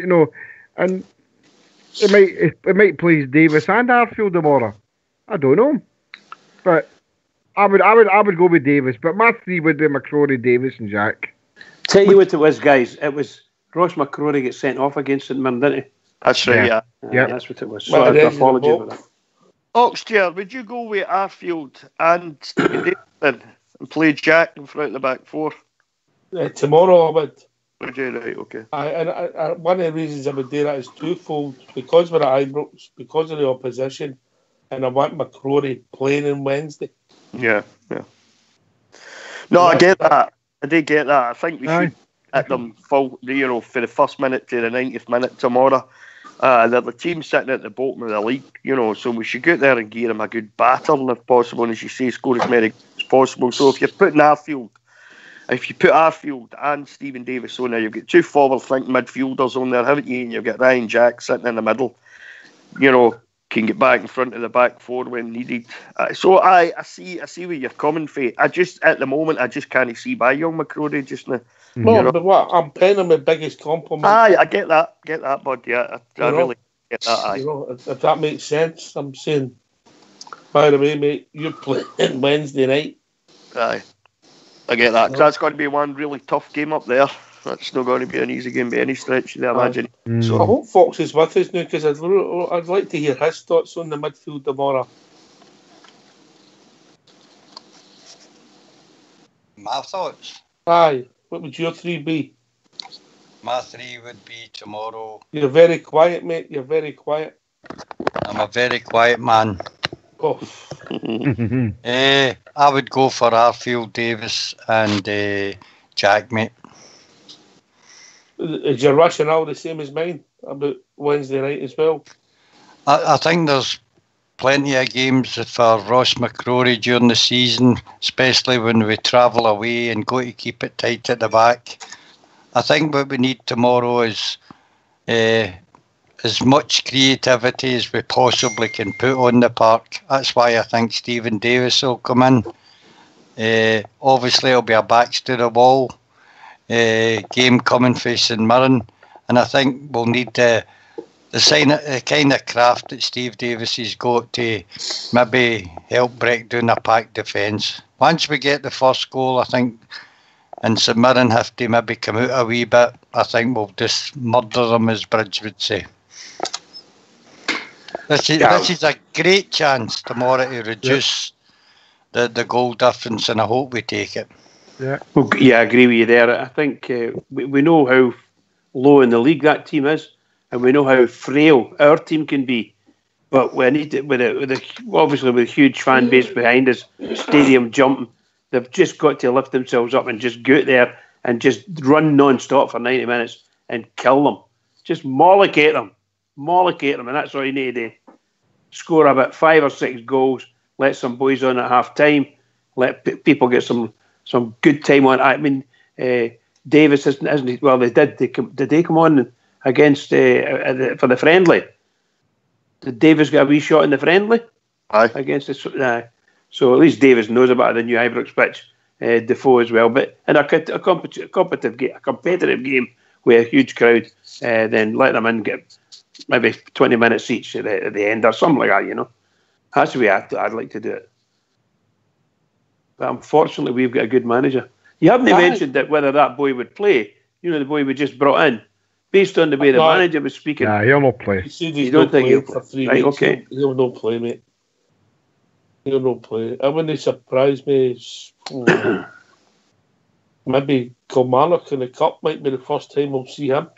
and it might please Davis and Arfield tomorrow. I don't know, but I would go with Davis. But my three would be McCrory, Davis, and Jack. Tell you what it was, guys. It was Ross McCrory get sent off against St Mirren, didn't he? That's right. Yeah. That's what it was. So I apology for that. Oxchair, would you go with Arfield and Stephen Davis and play Jack in front of the back four? Tomorrow I would. Would you? Right, okay. And one of the reasons I would do that is twofold. Because we're at Ibrox, because of the opposition, and I want McCrory playing on Wednesday. Yeah. No, I get that. I did get that. I think we should hit them full, for the first minute to the 90th minute tomorrow. They're the team sitting at the bottom of the league, so we should go out there and give them a good battering if possible, and as you say, score as many as possible. So if you put Arfield and Stephen Davis on there, you've got two forward-thinking midfielders on there, haven't you? And you've got Ryan Jack sitting in the middle, can get back in front of the back four when needed. So I see where you're coming from. At the moment, I just can't see by young McCrory just now. No, but what? I'm paying him the biggest compliment. I get that, bud. Yeah, I really get that. If that makes sense, I'm saying. By the way, mate, you're playing Wednesday night. Aye, I get that. Cause that's going to be one really tough game up there. That's not going to be an easy game by any stretch of the imagination. So I hope Fox is with us now, because I'd like to hear his thoughts on the midfield tomorrow. My thoughts? Aye. What would your three be? My three would be tomorrow. You're very quiet, mate. You're very quiet. I'm a very quiet man. Oh. I would go for Arfield, Davis and Jack, mate. Is your rationale the same as mine about Wednesday night as well? I think there's plenty of games for Ross McCrory during the season, especially when we travel away and go to keep it tight at the back. I think what we need tomorrow is as much creativity as we possibly can put on the park. That's why I think Stephen Davis will come in. Obviously, it'll be a backs to the wall game coming for St Mirren, and I think we'll need the kind of craft that Steve Davis has got to maybe help break down a packed defence. Once we get the first goal, I think, and St Mirren have to maybe come out a wee bit, I think we'll just murder them, as Bridge would say. This is a great chance tomorrow to reduce the goal difference, and I hope we take it. Yeah, well, I agree with you there. I think we know how low in the league that team is, and we know how frail our team can be. But we need it obviously with a huge fan base behind us, stadium jumping. They've just got to lift themselves up and just go out there and just run non-stop for 90 minutes and kill them. Just mollocate them, and that's all you need to do. Score about 5 or 6 goals, let some boys on at half time, let people get some good time on. I mean, Davis isn't he? Well, did they come on against for the friendly? Did Davis get a wee shot in the friendly? Aye. Against the so at least Davis knows about the new Ibrox pitch. Defoe as well, but in a competitive game with a huge crowd, then let them in, get maybe 20 minutes each at the end or something like that. You know, that's the way I'd like to do it. But unfortunately, we've got a good manager. You haven't mentioned that whether that boy would play. You know, the boy we just brought in, based on the way the manager was speaking. Yeah, he'll not play. You don't think he'll play for 3 right, weeks? okay. He'll not play, mate. He'll not play. It wouldn't surprise me. Maybe Kilmarnock in the Cup might be the first time we'll see him.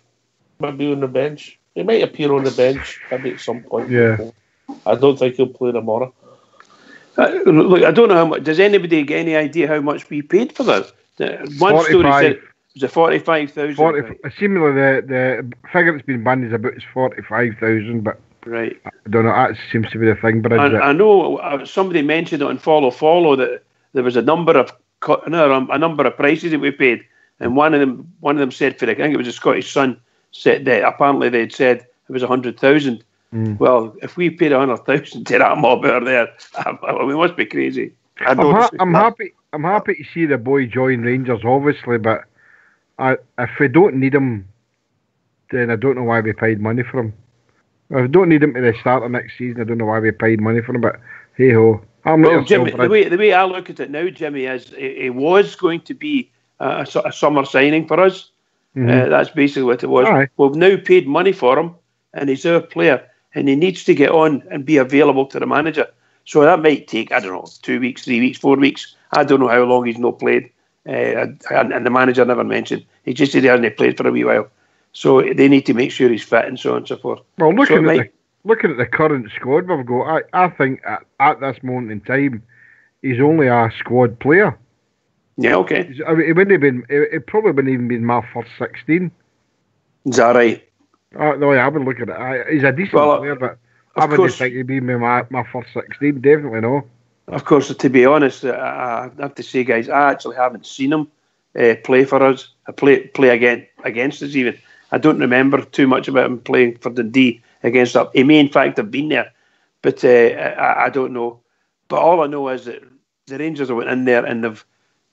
Maybe on the bench. He might appear on the bench maybe at some point. Yeah. I don't think he'll play tomorrow. Look, I don't know how much. Does anybody get any idea how much we paid for that? One story said it was a 45,000. Seemingly the figure that's been banned is about 45,000, but right. I don't know. That seems to be the thing. But I know somebody mentioned it on Follow that there was a number of prices that we paid, and one of them said for I think it was a Scottish Sun said that apparently they'd said it was 100,000. Well, if we paid 100,000 to that mob out there, we must be crazy. I'm happy to see the boy join Rangers, obviously, but if we don't need him, then I don't know why we paid money for him. If we don't need him to the start of next season, I don't know why we paid money for him. But hey ho, Jimmy, the way I look at it now, Jimmy, is it was going to be a summer signing for us. That's basically what it was. Aye. We've now paid money for him, and he's our player, and he needs to get on and be available to the manager. So that might take, I don't know, 2 weeks, 3 weeks, 4 weeks. I don't know how long he's not played. And the manager never mentioned. He just said he hasn't played for a wee while. So they need to make sure he's fit and so on and so forth. Well, looking at the current squad we've got, I think at this moment in time, he's only a squad player. Yeah, okay. I mean, it probably wouldn't even been my first 16. Is that right? No, I would look at it. He's a decent player, but I wouldn't think he'd be my first 16. Definitely no. Of course, to be honest, I have to say, guys, I actually haven't seen him play for us. Play against us even. I don't remember too much about him playing for Dundee against us. He may in fact have been there, but I don't know. But all I know is that the Rangers went in there and they've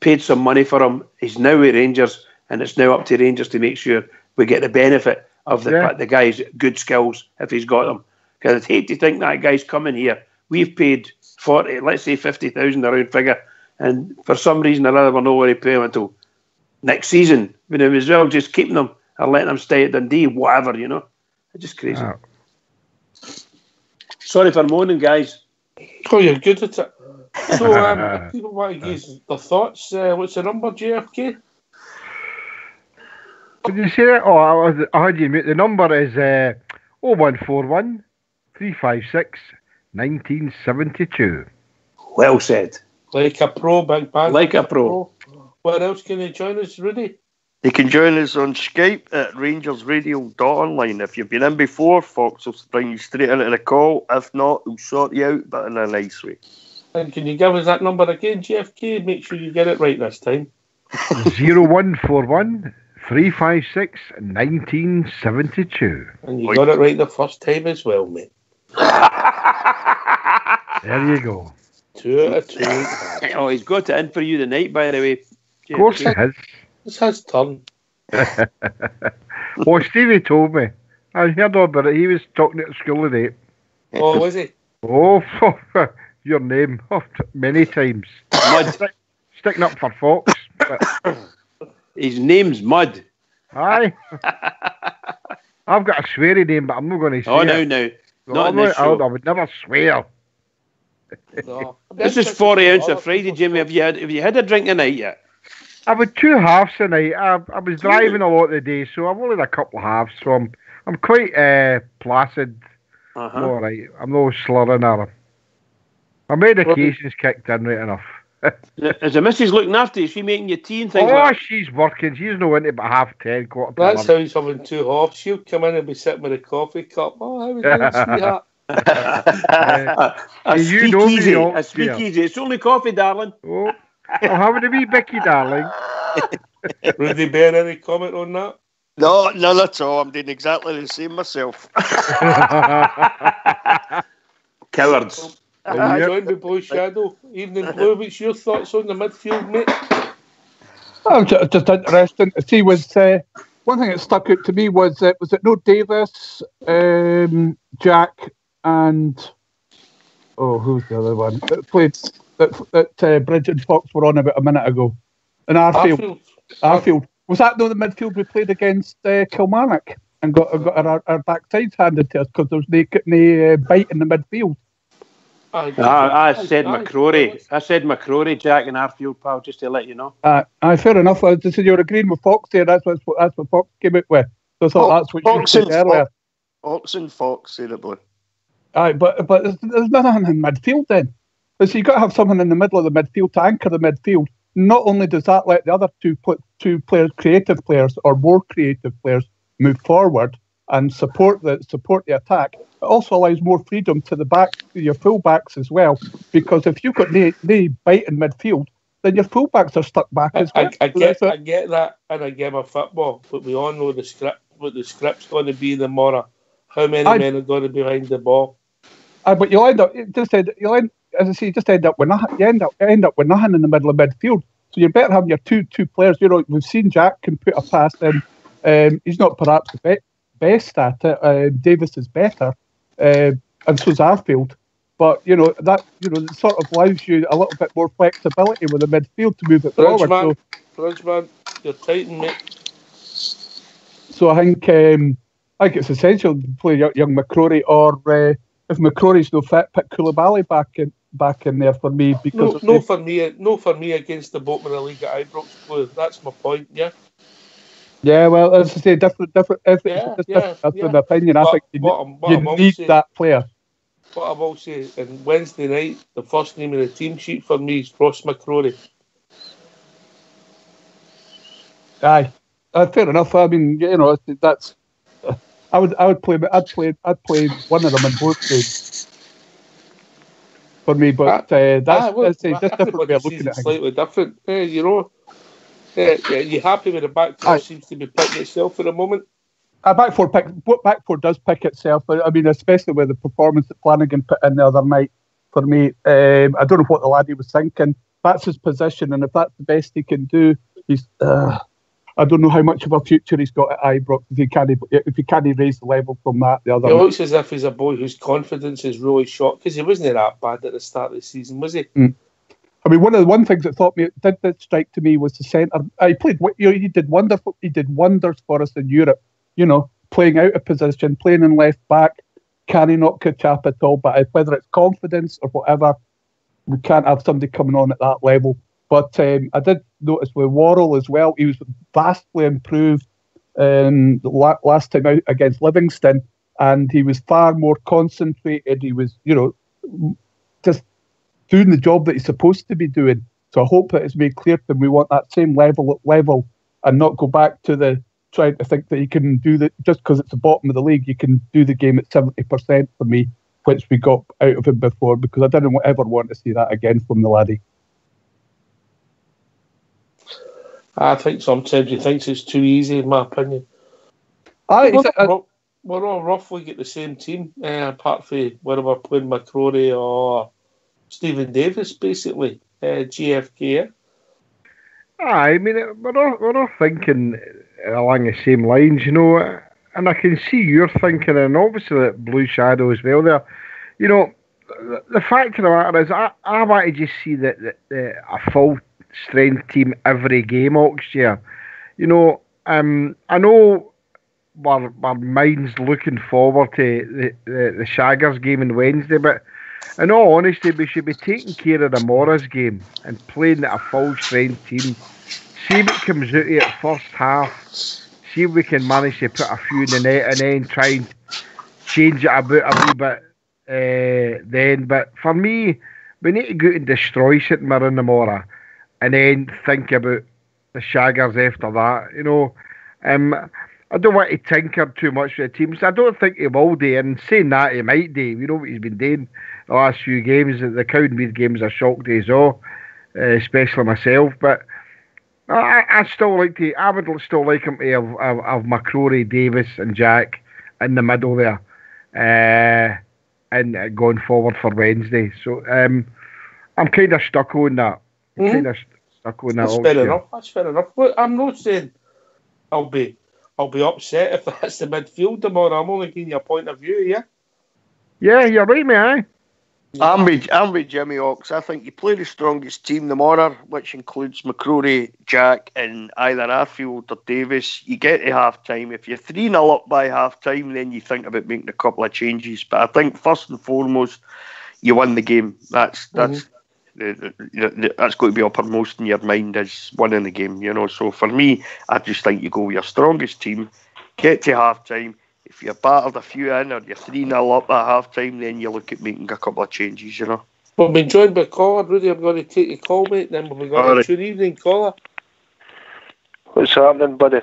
paid some money for him. He's now with Rangers, and it's now up to Rangers to make sure we get the benefit of the guy's good skills if he's got them. Because I'd hate to think that guy's coming here. We've paid 40, let's say 50,000 a round figure, and for some reason or other we're not going to pay him until next season. But it was well just keeping them or letting them stay at Dundee, whatever, you know. It's just crazy. Oh. Sorry for moaning, guys. Oh, you're good at it. So, people want to give their thoughts. What's the number, JFK? Did you say that? Oh, I heard you, mate. The number is 0141 356 1972. Well said. Like a pro, big bang. Like a pro. Where else can they join us, Rudy? You can join us on Skype at rangersradio.online. If you've been in before, Fox will bring you straight into the call. If not, we'll sort you out, but in a nice way. And can you give us that number again, JFK? Make sure you get it right this time. 0141 356 1972. And you got it right the first time as well, mate. There you go. 2 out of 2. Oh, he's got it in for you tonight, by the way. Of course he has. It's his turn. Oh, Stevie told me. I heard all about it. He was talking at school today. Oh, was he? Oh, your name. Oh, many times. Mud. Sticking up for Fox. His name's Mud. Aye. I've got a sweary name, but I'm not going to say Oh, it. no. No, Not in this show. I would never swear. No. This is 40 ounce of Friday, Jimmy. Have you had a drink tonight yet? I've had 2 halves tonight. I was driving a lot today, so I've only had a couple of halves, so I'm quite placid. Uh-huh. All right. I'm no slurring or my medication's kicked in right enough. Is the missus looking after you? Is she making you tea and things Oh, like she's working. She's no into about 10:30, quarter to That's 11. how he's having 2 halves. She'll come in and be sitting with a coffee cup. Oh, how are we doing, sweetheart? a You know me, speakeasy? Ox, A speakeasy. It's only coffee, darling. Oh, I'm having a wee bicky, darling. Rudy Bear, any comment on that? No, none at all. I'm doing exactly the same myself. Cowards. Joined by Blue Shadow. Evening Blue, what's your thoughts on the midfield, mate? Just interesting to see was one thing that stuck out to me was it no Davis, Jack, and who's the other one that played that Bridge and Fox were on about a minute ago, and Arfield. Was that the midfield we played against Kilmarnock and got our backsides handed to us because there was no bite in the midfield? I said McCrory. I said McCrory, Jack, and Arfield, pal, just to let you know. Fair enough. I just said you were agreeing with Fox there. That's what Fox came out with. So I thought that's what you said earlier. Fox and Fox said it, boy. Aye, but there's nothing in midfield then. So you've got to have someone in the middle of the midfield to anchor the midfield. Not only does that let the other two players, creative players or more creative players, move forward and support the attack, it also allows more freedom to your full backs as well. Because if you've got no bite in midfield, then your full backs are stuck back as well. I get that in a game of football, but we all know what the script's going to be tomorrow. How many men are going to be behind the ball? But you'll end up just end up with nothing. You end up with nothing in the middle of midfield. So you better have your two players. You know, we've seen Jack can put a pass in. He's not perhaps the best at it. Davis is better, and so's Arfield. But that it sort of allows you a little bit more flexibility with the midfield to move it forward. Bridgeman, you're tight, mate. So I think it's essential to play young McCrory, or if McCrory's no fit, put Koulibaly back in there for me, because no for me against the bottom of the league at Ibrox Blue. That's my point. Yeah. Yeah, well, as I say, different. That's my opinion. I think you need that player. What I will say, on Wednesday night, the first name in the team sheet for me is Ross McCrory. Aye, fair enough. I mean, that's. I'd play one of them in both games for me, but that's just different way of looking at it. Slightly different, you happy with the back four seems to be picking itself for the moment? Back four does pick itself, but I mean, especially with the performance that Flanagan put in the other night. For me, I don't know what the laddie was thinking. That's his position, and if that's the best he can do, he's. I don't know how much of a future he's got at Ibrox if he can't raise the level from that. The other. It looks as if he's a boy whose confidence is really shot, because he wasn't that bad at the start of the season, was he? Mm. I mean, one of the things that did strike to me was the centre. He played. He did wonderful. He did wonders for us in Europe. Playing out of position, playing in left back. Can he not catch up at all? But whether it's confidence or whatever, we can't have somebody coming on at that level. But I did notice with Worrell as well, he was vastly improved last time out against Livingston, and he was far more concentrated. He was, just doing the job that he's supposed to be doing. So I hope that it's made clear to him we want that same level and not go back to the trying to think that he can do that just because it's the bottom of the league. You can do the game at 70% for me, which we got out of him before, because I didn't ever want to see that again from the laddie. I think sometimes he thinks it's too easy, in my opinion. We're all roughly get the same team, apart from when we're playing McCrory or Stephen Davis, basically, GFK. I mean, we're all thinking along the same lines, you know, and I can see you're thinking, and obviously that Blue Shadow as well there. You know, the fact of the matter is, I want to just see that a full strength team every game next year. You know, I know my mind's looking forward to the Shaggers game on Wednesday, but in all honesty, we should be taking care of the Morris game and playing a full strength team. See what comes out of it first half. See if we can manage to put a few in the net and then try and change it about a wee bit then. But for me, we need to go out and destroy St Mirren tomorrow and then think about the Shaggers after that. You know, I don't want to tinker too much with the teams. I don't think he will do, and saying that, he might do. You know what he's been doing the last few games. The Cowdenbeath games are shock days all, especially myself. But I would still like him to have McCrory, Davis and Jack in the middle there, and going forward for Wednesday. So I'm kind of stuck on that. That's fair enough. Look, I'm not saying I'll be upset if that's the midfield tomorrow. I'm only giving you a point of view, yeah? Yeah, you're right, mate. I'm with Jimmy Ox. I think you play the strongest team tomorrow, which includes McCrory, Jack, and either Arfield or Davis. You get to half time. If you're 3-0 up by half time, then you think about making a couple of changes. But I think first and foremost, you win the game. That's going to be uppermost in your mind, is winning the game. You know. So for me, I just think you go with your strongest team, get to half time. If you're battered a few in or you're 3-0 up at half time, then you look at making a couple of changes, you know. We've been joined by caller. Rudy, I'm going to take your call, mate. Then we've got a good evening, caller. What's happening, buddy?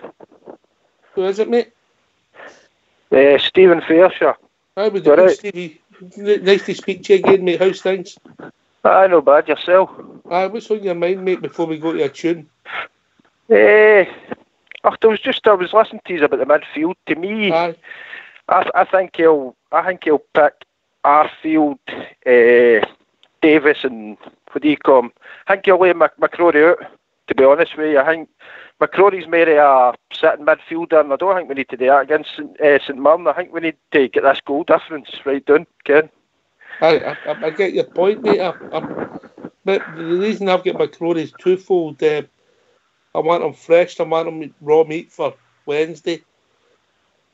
Who is it, mate? Stephen Fairshire. How we doing, Stevie? Nice to speak to you again, mate. How's things? I know bad, yourself. What's on your mind, mate, before we go to a tune? I was listening to you about the midfield. To me, I think he'll pick Arfield, Davis, and what do you call him? I think he'll lay McCrory out. To be honest with you, I think McCrory's maybe a sitting midfielder, and I don't think we need to do that against St Mirren. I think we need to get this goal difference right down, Ken. I get your point, mate. But the reason I've got McCrory is twofold. I want him fresh. I want him raw meat for Wednesday.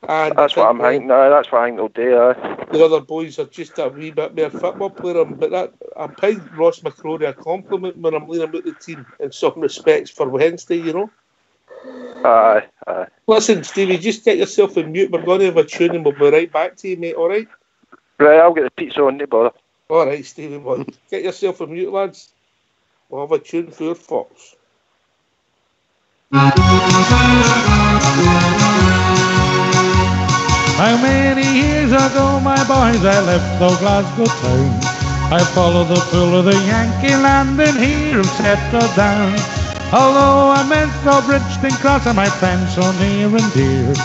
And that's what I'm thinking. That's what I think they'll do. The other boys are just a wee bit more football player. But I'm paying Ross McCrory a compliment when I'm leaning about the team in some respects for Wednesday, you know. Aye. Listen, Stevie, just get yourself in mute. We're going to have a tune and we'll be right back to you, mate, all right? Right, I'll get the pizza on, no bother. All right, Stevie boy. Get yourself in mute, lads. We'll have a tune for your Fox. How many years ago, my boys, I left the Glasgow town. I followed the pull of the Yankee land and here settled down. Although I meant no Bridgeton Cross and my friends so near and dear,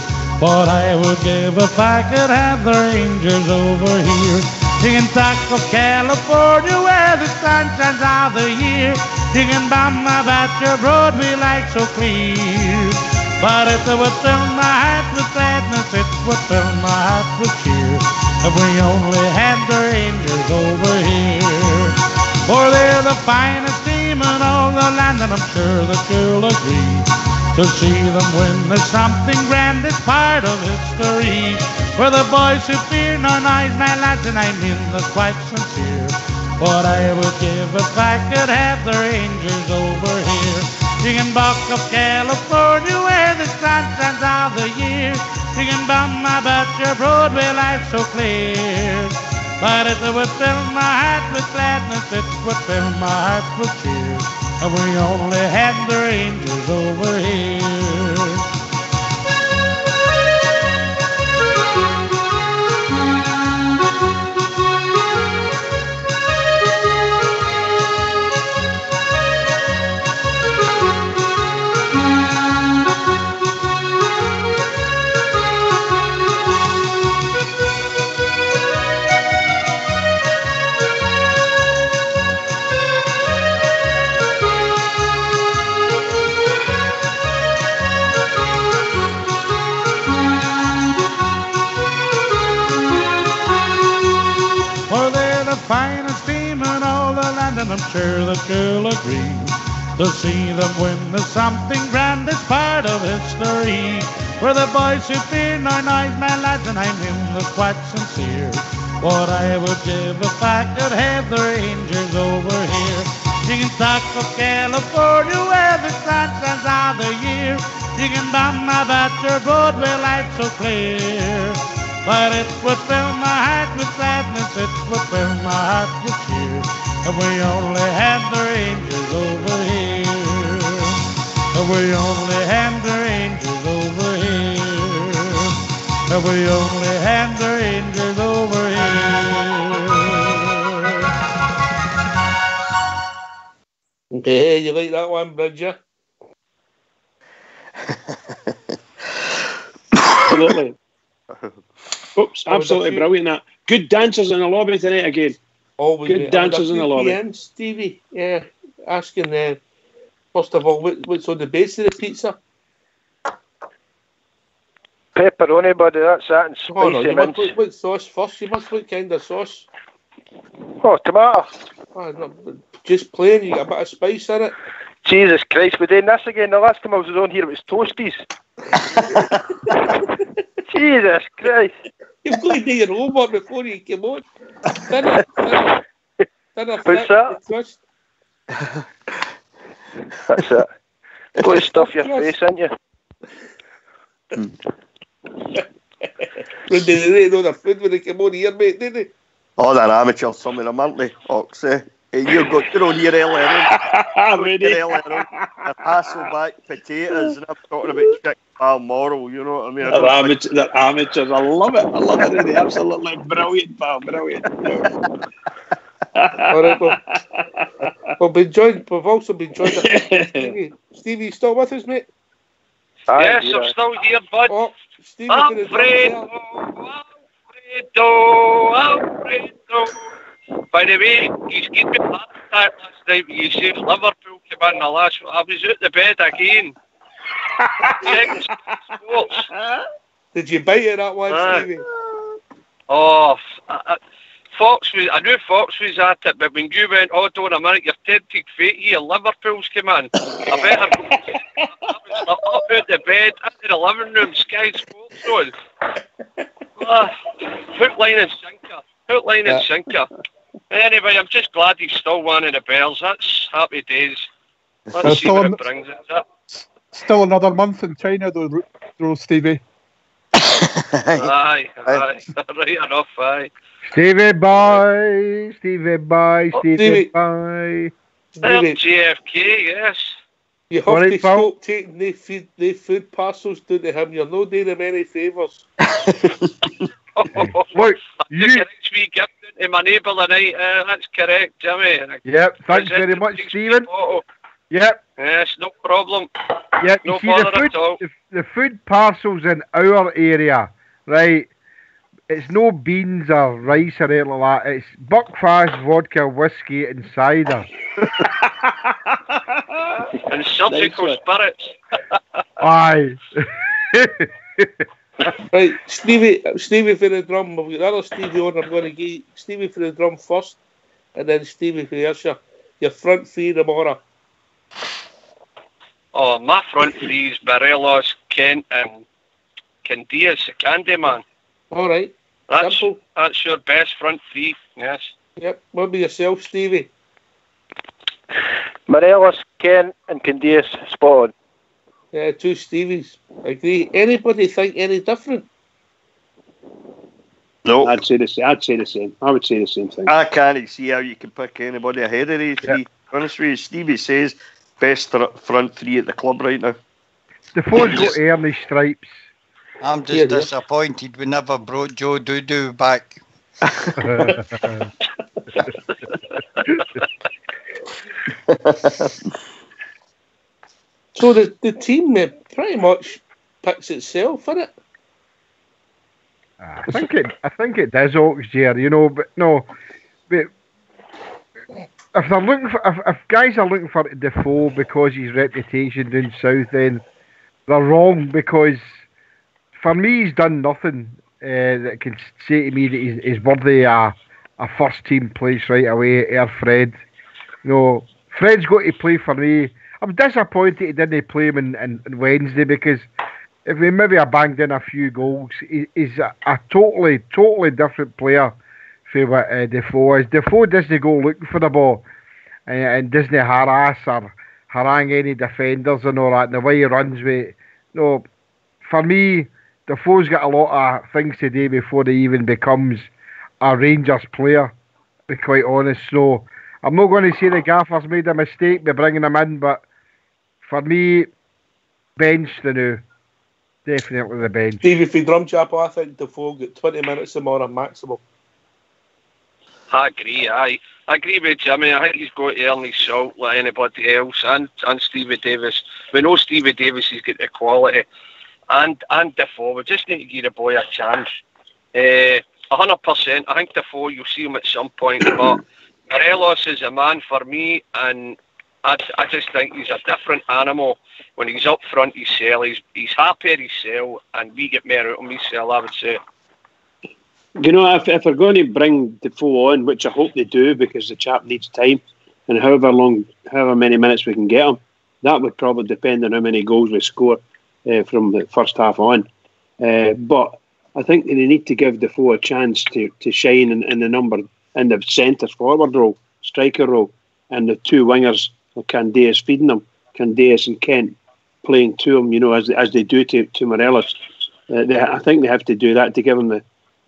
but I would give if I could have the Rangers over here. Singing Tack of California where the sun shines all the year. Singing Bama about your Broadway light so clear. But it would fill my heart with gladness, it would fill my heart with cheer, if we only had the Rangers over here. For they're the finest team in all the land, and I'm sure that you'll agree. To see them win is something grand, it's part of history. For the boys who fear no noise, my lads, and I mean this quite sincere. What I would give if I could have the Rangers over here. Singing Buck of California where the sun shines all the year. Singing Bama about your Broadway life so clear. But it would fill my heart with gladness, it would fill my heart with cheer, if we only had the Rangers over here. and I'm sure that you'll agree. To see them win is something grand, it's part of history. For the boys who fear no noise, my lads, and I'm in the quite sincere. What I would give if I could have the Rangers over here. You can talk of California where the sun shines all the year. You can bomb my battered road where life's so clear. But it would fill my heart with sadness, it would fill my heart with cheer. If we only had the Rangers over here. If we only had the Rangers over here. If we only had the Rangers over here. Okay, you like that one, Bridger? Absolutely. Oops, absolutely brilliant that. Good dancers in the lobby tonight again. Always good dancers in the lobby. Stevie, yeah, asking first of all, what's on the base of the pizza? Pepperoni, buddy, that's that, and spicy mince. What sauce first? You must what kind of sauce? Oh, tomato. Oh, no, just plain, you got a bit of spice in it. Jesus Christ, we're doing this again. The last time I was on here, it was Toasties. Jesus Christ. You've got to do your homework before you come on. What's that? That's it. Got to stuff your face, ain't you? They didn't know their food when they came on here, mate, did they? Oh, they're amateurs, some of them, aren't they? Oxy. You've got your own here earlier on. Hasselback potatoes, and I'm talking about chicken Balmoral, you know what I mean? They're amateurs. I love it. They're absolutely brilliant, pal. Brilliant. All right, we've also been joined. Stevie, you still with us, mate? Yes, I'm still here, bud. Oh, Stevie, Alfredo. By the way, he's given me a heart attack last night when you said Liverpool came in the last. I was out the bed again. Sports. Did you bite it that one, Stevie? Oh, Fox was. I knew Fox was at it, but when you went, "Oh, don't a minute, you're tempted fate here. Liverpool's come in." I better. I was up out the bed into the living room, Sky Sports on. Hook, line and sinker. Hook, line and sinker. Anyway, I'm just glad he's still one of the Bears. That's happy days. Let's see what it brings. Still another month in China, though, Stevie. Aye. Right enough, aye. Stevie boy. JFK, yes. You have to stop taking the food parcels down to him. You're not doing him any favours. Look, you next week gift to my neighbour tonight. That's correct, Jimmy. Yep, thanks very much, Stephen. Yep. Yes, no problem. Yep, no bother at all. The food parcels in our area, right? It's no beans or rice or anything like that. It's Buckfast, vodka, whiskey, and cider. And surgical spirits. Aye. Right, Stevie for the drum. We've got the other Stevie on. I'm going to give Stevie for the drum first, and then Stevie for the usher. Your front three tomorrow. Oh, my front three is Morelos, Kent, and Candias, the Candyman. All right. Simple. That's your best front three, yes. Yep. What about yourself, Stevie? Morelos, Kent, and Candias, spot on. Yeah, two Stevies. I agree. Anybody think any different? No. I'd say the same. I would say the same thing. I can't see how you can pick anybody ahead of these three. Honestly, Stevie says best front three at the club right now. The phone's got Ernie Stripes. I'm just disappointed we never brought Joe Doodoo back. So the team pretty much picks itself, isn't it? I think it does, Oxyere, you know, but no. But if they're looking for, if guys are looking for Defoe because his reputation down south, then they're wrong, because for me he's done nothing that can say to me that he's worthy a first team place right away. Fred. No, Fred's got to play for me. I'm disappointed he didn't play him in Wednesday, because if he maybe had banged in a few goals, he's a totally different player for what Defoe is. Defoe doesn't go looking for the ball and doesn't harass or harangue any defenders and all that. And the way he runs with, no, for me, Defoe's got a lot of things to do before he even becomes a Rangers player, to be quite honest. So I'm not going to say the gaffer's made a mistake by bringing him in, but for me, bench the new. Definitely the bench. Stevie, for Drum Chapel, I think Defoe got 20 minutes tomorrow maximum. I agree, I agree with Jimmy. I think he's got to earn his salt like anybody else, and Stevie Davis. We know Stevie Davis has got the quality, and Defoe. We just need to give the boy a chance. 100%. I think Defoe, you'll see him at some point, but Morelos is a man for me, and I just think he's a different animal. When he's up front, he's happy at his cell, and we get more out of his cell, I would say. You know, if they're going to bring Defoe on, which I hope they do, because the chap needs time, and however many minutes we can get him, that would probably depend on how many goals we score from the first half on. But I think they need to give Defoe a chance to shine in the centre forward role, striker role, and the two wingers, Candeas feeding them, Candeas and Kent playing to him, you know, as they do to Morelos. I think they have to do that to give him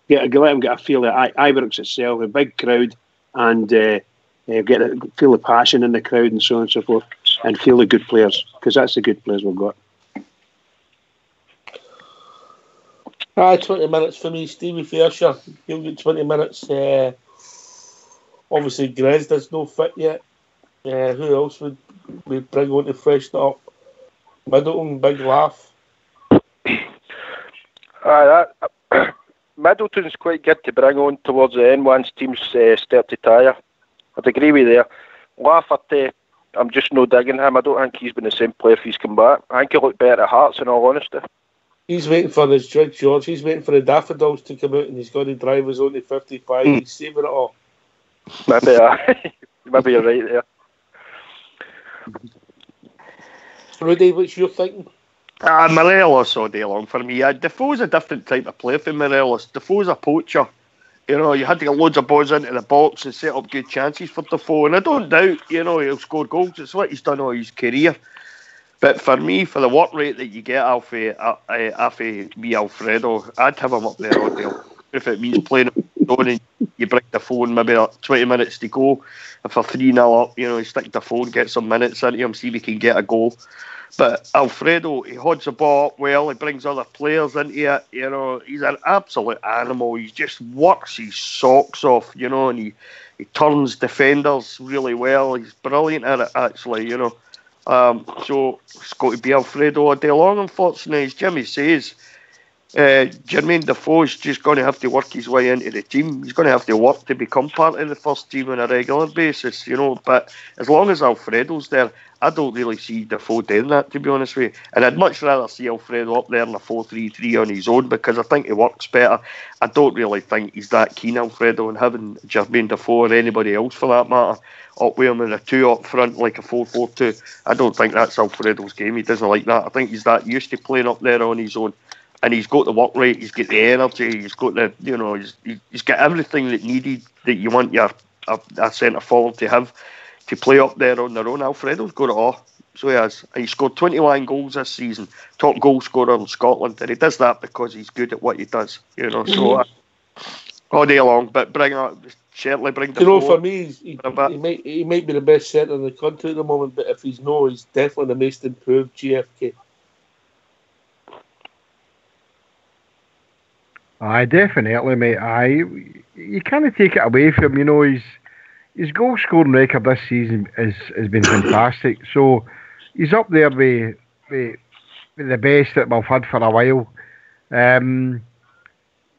let him get a feel that Ibrox itself, a big crowd, and feel the passion in the crowd and so on and so forth, and feel the good players, because that's the good players we've got. 20 minutes for me, Stevie Fairshire. He'll get 20 minutes. Obviously, Grezda's no fit yet. Who else would we bring on to freshen it up? Middleton, big laugh. Middleton's quite good to bring on towards the end once teams start to tire. I'd agree with you there. Lafferty, I'm just no digging him. I don't think he's been the same player if he's come back. I think he looked better at Hearts, in all honesty. He's waiting for this George. He's waiting for the daffodils to come out, and he's got to drive his own to 55. He's saving it all. Maybe you're right there. Rudy, what's your thinking? Morelos all day long for me. Defoe's a different type of player from Morelos. Defoe's a poacher. You know, you had to get loads of balls into the box and set up good chances for Defoe. And I don't doubt, you know, he'll score goals. It's what he's done all his career. But for me, for the work rate that you get off me, Alfredo, I'd have him up there all day. If it means playing him on and you bring Defoe in maybe 20 minutes to go. If they're 3-0 up, you know, you stick Defoe and get some minutes into him, see if he can get a goal. But Alfredo, he holds the ball up well, he brings other players into it, you know, he's an absolute animal. He just works his socks off, you know, and he turns defenders really well. He's brilliant at it, actually, you know. So it's got to be Alfredo all day long, unfortunately. As Jimmy says, Jermaine Defoe's just going to have to work his way into the team. He's going to have to work to become part of the first team on a regular basis, you know. But as long as Alfredo's there, I don't really see Defoe doing that, to be honest with you. And I'd much rather see Alfredo up there in a 4-3-3 on his own, because I think he works better. I don't really think he's that keen, Alfredo, on having Jermaine Defoe or anybody else for that matter up with him in a 2 up front like a 4-4-2. I don't think that's Alfredo's game. He doesn't like that. I think he's that used to playing up there on his own. And he's got the work rate, he's got the energy, he's got the, you know, he's got everything that needed that you want your a centre forward to have to play up there on their own. Alfredo's got it all, so he has. And he scored 21 goals this season, top goal scorer in Scotland, and he does that because he's good at what he does, you know. So all day long, but certainly bring the. You know, for me, he might be the best centre in the country at the moment, but if he's no, he's definitely the most improved GFK. Aye, definitely, mate. Aye, you can't take it away from him. You know, his goal scoring record this season has been fantastic. So he's up there with the best that we've had for a while.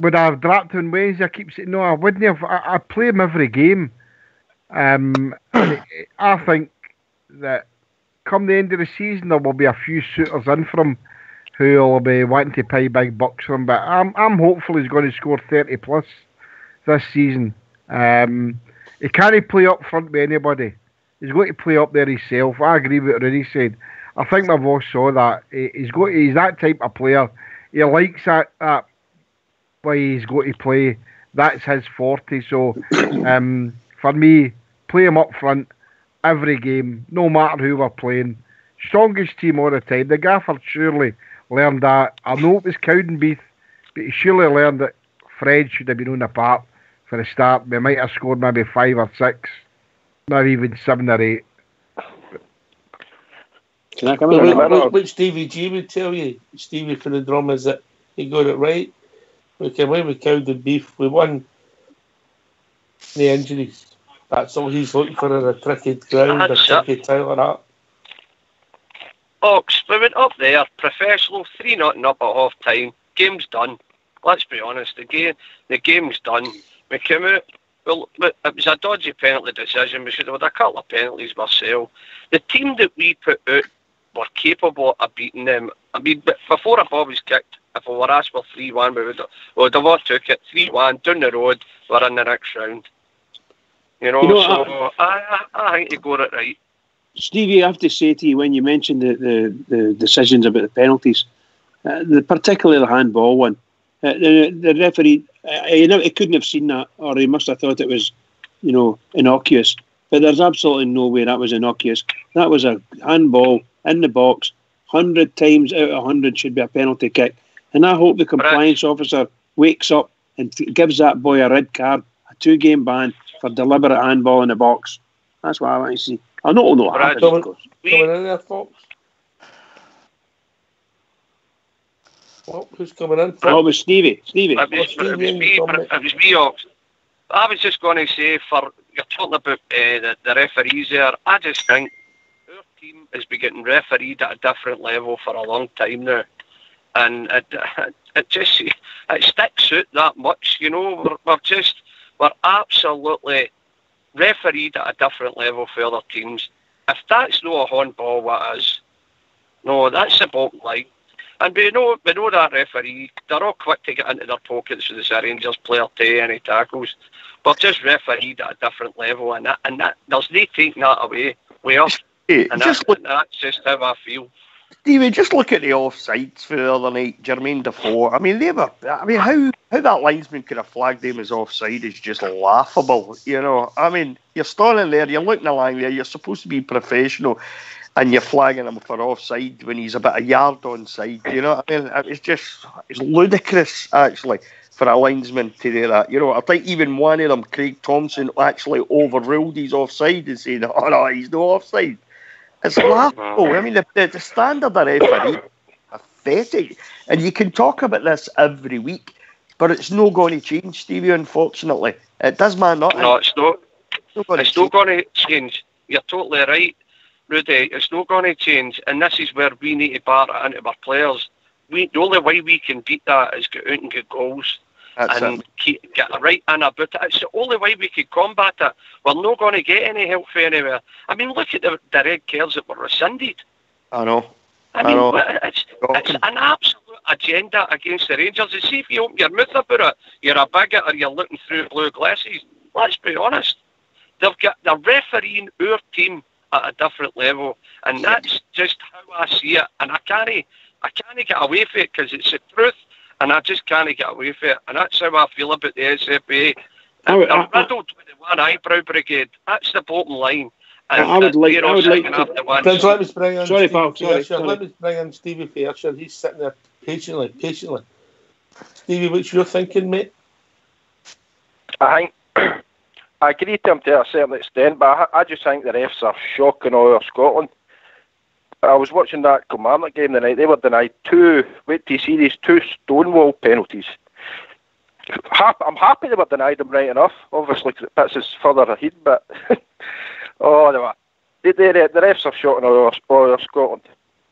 Would I have dropped on Wednesday? I keep saying no. I wouldn't have. I play him every game. And I think that come the end of the season there will be a few suitors in for him who will be wanting to pay big bucks for him, but I'm hopeful he's going to score 30 plus this season. He can't play up front with anybody. He's got to play up there himself. I agree with what Rudy said. I think my boss saw that. He's that type of player. He likes that way he's got to play. That's his forte. So, for me, play him up front every game, no matter who we're playing. Strongest team all the time. The gaffer surely learned that. I know it was Cowdenbeath, but he surely learned that Fred should have been on the park for the start. We might have scored maybe 5 or 6, maybe even 7 or 8. Can I come in? Which Stevie G would tell you, Stevie for the drum, is that he got it right. We came away with Cowdenbeath. We won the injuries. That's all he's looking for, a tricky ground, a tricky Tyler Hart. Ox, we went up there, professional, 3-0 up at half time. Game's done. Let's be honest, the game's done. We came out, well, it was a dodgy penalty decision. We should have had a couple of penalties ourselves. The team that we put out were capable of beating them. I mean, before a ball was kicked, if we were asked for 3-1, we would have all took it. 3-1, down the road, we're in the next round. So I think you got it right. Stevie, I have to say to you, when you mentioned the decisions about the penalties, particularly the handball one, the referee, he couldn't have seen that, or he must have thought it was, innocuous. But there's absolutely no way that was innocuous. That was a handball in the box. 100 times out of 100 should be a penalty kick. And I hope the compliance officer wakes up and gives that boy a red card, a 2-game ban for deliberate handball in the box. That's what I want to see. I don't know what happened, of course. Coming in there, Fox? Who's coming in? Oh, it was Stevie. It was me, Ox. I was just going to say, you're talking about the referees there, I just think our team has been getting refereed at a different level for a long time now. And it sticks out that much, we're absolutely refereed at a different level for other teams. If that's not a handball, what is? No, that's the bottom line. And we know that referee, they're all quick to get into their pockets with the Rangers player to any tackles. But just refereed at a different level, and that there's no taking that away. That's just how I feel. Stevie, just look at the offsides for the other night. Jermaine Defoe. I mean, how that linesman could have flagged him as offside is just laughable. I mean, you're standing there, you're looking along there, you're supposed to be professional, and you're flagging him for offside when he's about a yard onside. You know what I mean? It's ludicrous, actually, for a linesman to do that. I think even one of them, Craig Thompson, actually overruled his offside and saying, "Oh no, he's no offside." It's laughable. I mean, the standard of referee is pathetic. And you can talk about this every week, but it's not going to change, Stevie, unfortunately. It does, man. No, it's not. It's not going to change. You're totally right, Rudy. It's not going to change. And this is where we need to bar it into our players. The only way we can beat that is get out and get goals. Get right in about it. It's the only way we can combat it. We're not going to get any help from anywhere. I mean, look at the red cards that were rescinded. I know. It's an absolute agenda against the Rangers. You see, if you open your mouth about it, you're a bigot or you're looking through blue glasses. Let's be honest. They're refereeing our team at a different level, and that's just how I see it. And I can't get away from it because it's the truth. And I just can't get away from it. And that's how I feel about the SFA. They're riddled with the one eyebrow brigade. That's the bottom line. And I would like to... Prince, let me bring in Sorry, Paul. Let me bring in Stevie Fairshire. He's sitting there patiently. Stevie, what's your thinking, mate? I agree to him to a certain extent, but I just think the refs are shocking all over Scotland. I was watching that Kilmarnock game the night. They were denied 2 Stonewall penalties. I'm happy they were denied them right enough, obviously, because it puts us further ahead, but the refs are shocking all over Scotland.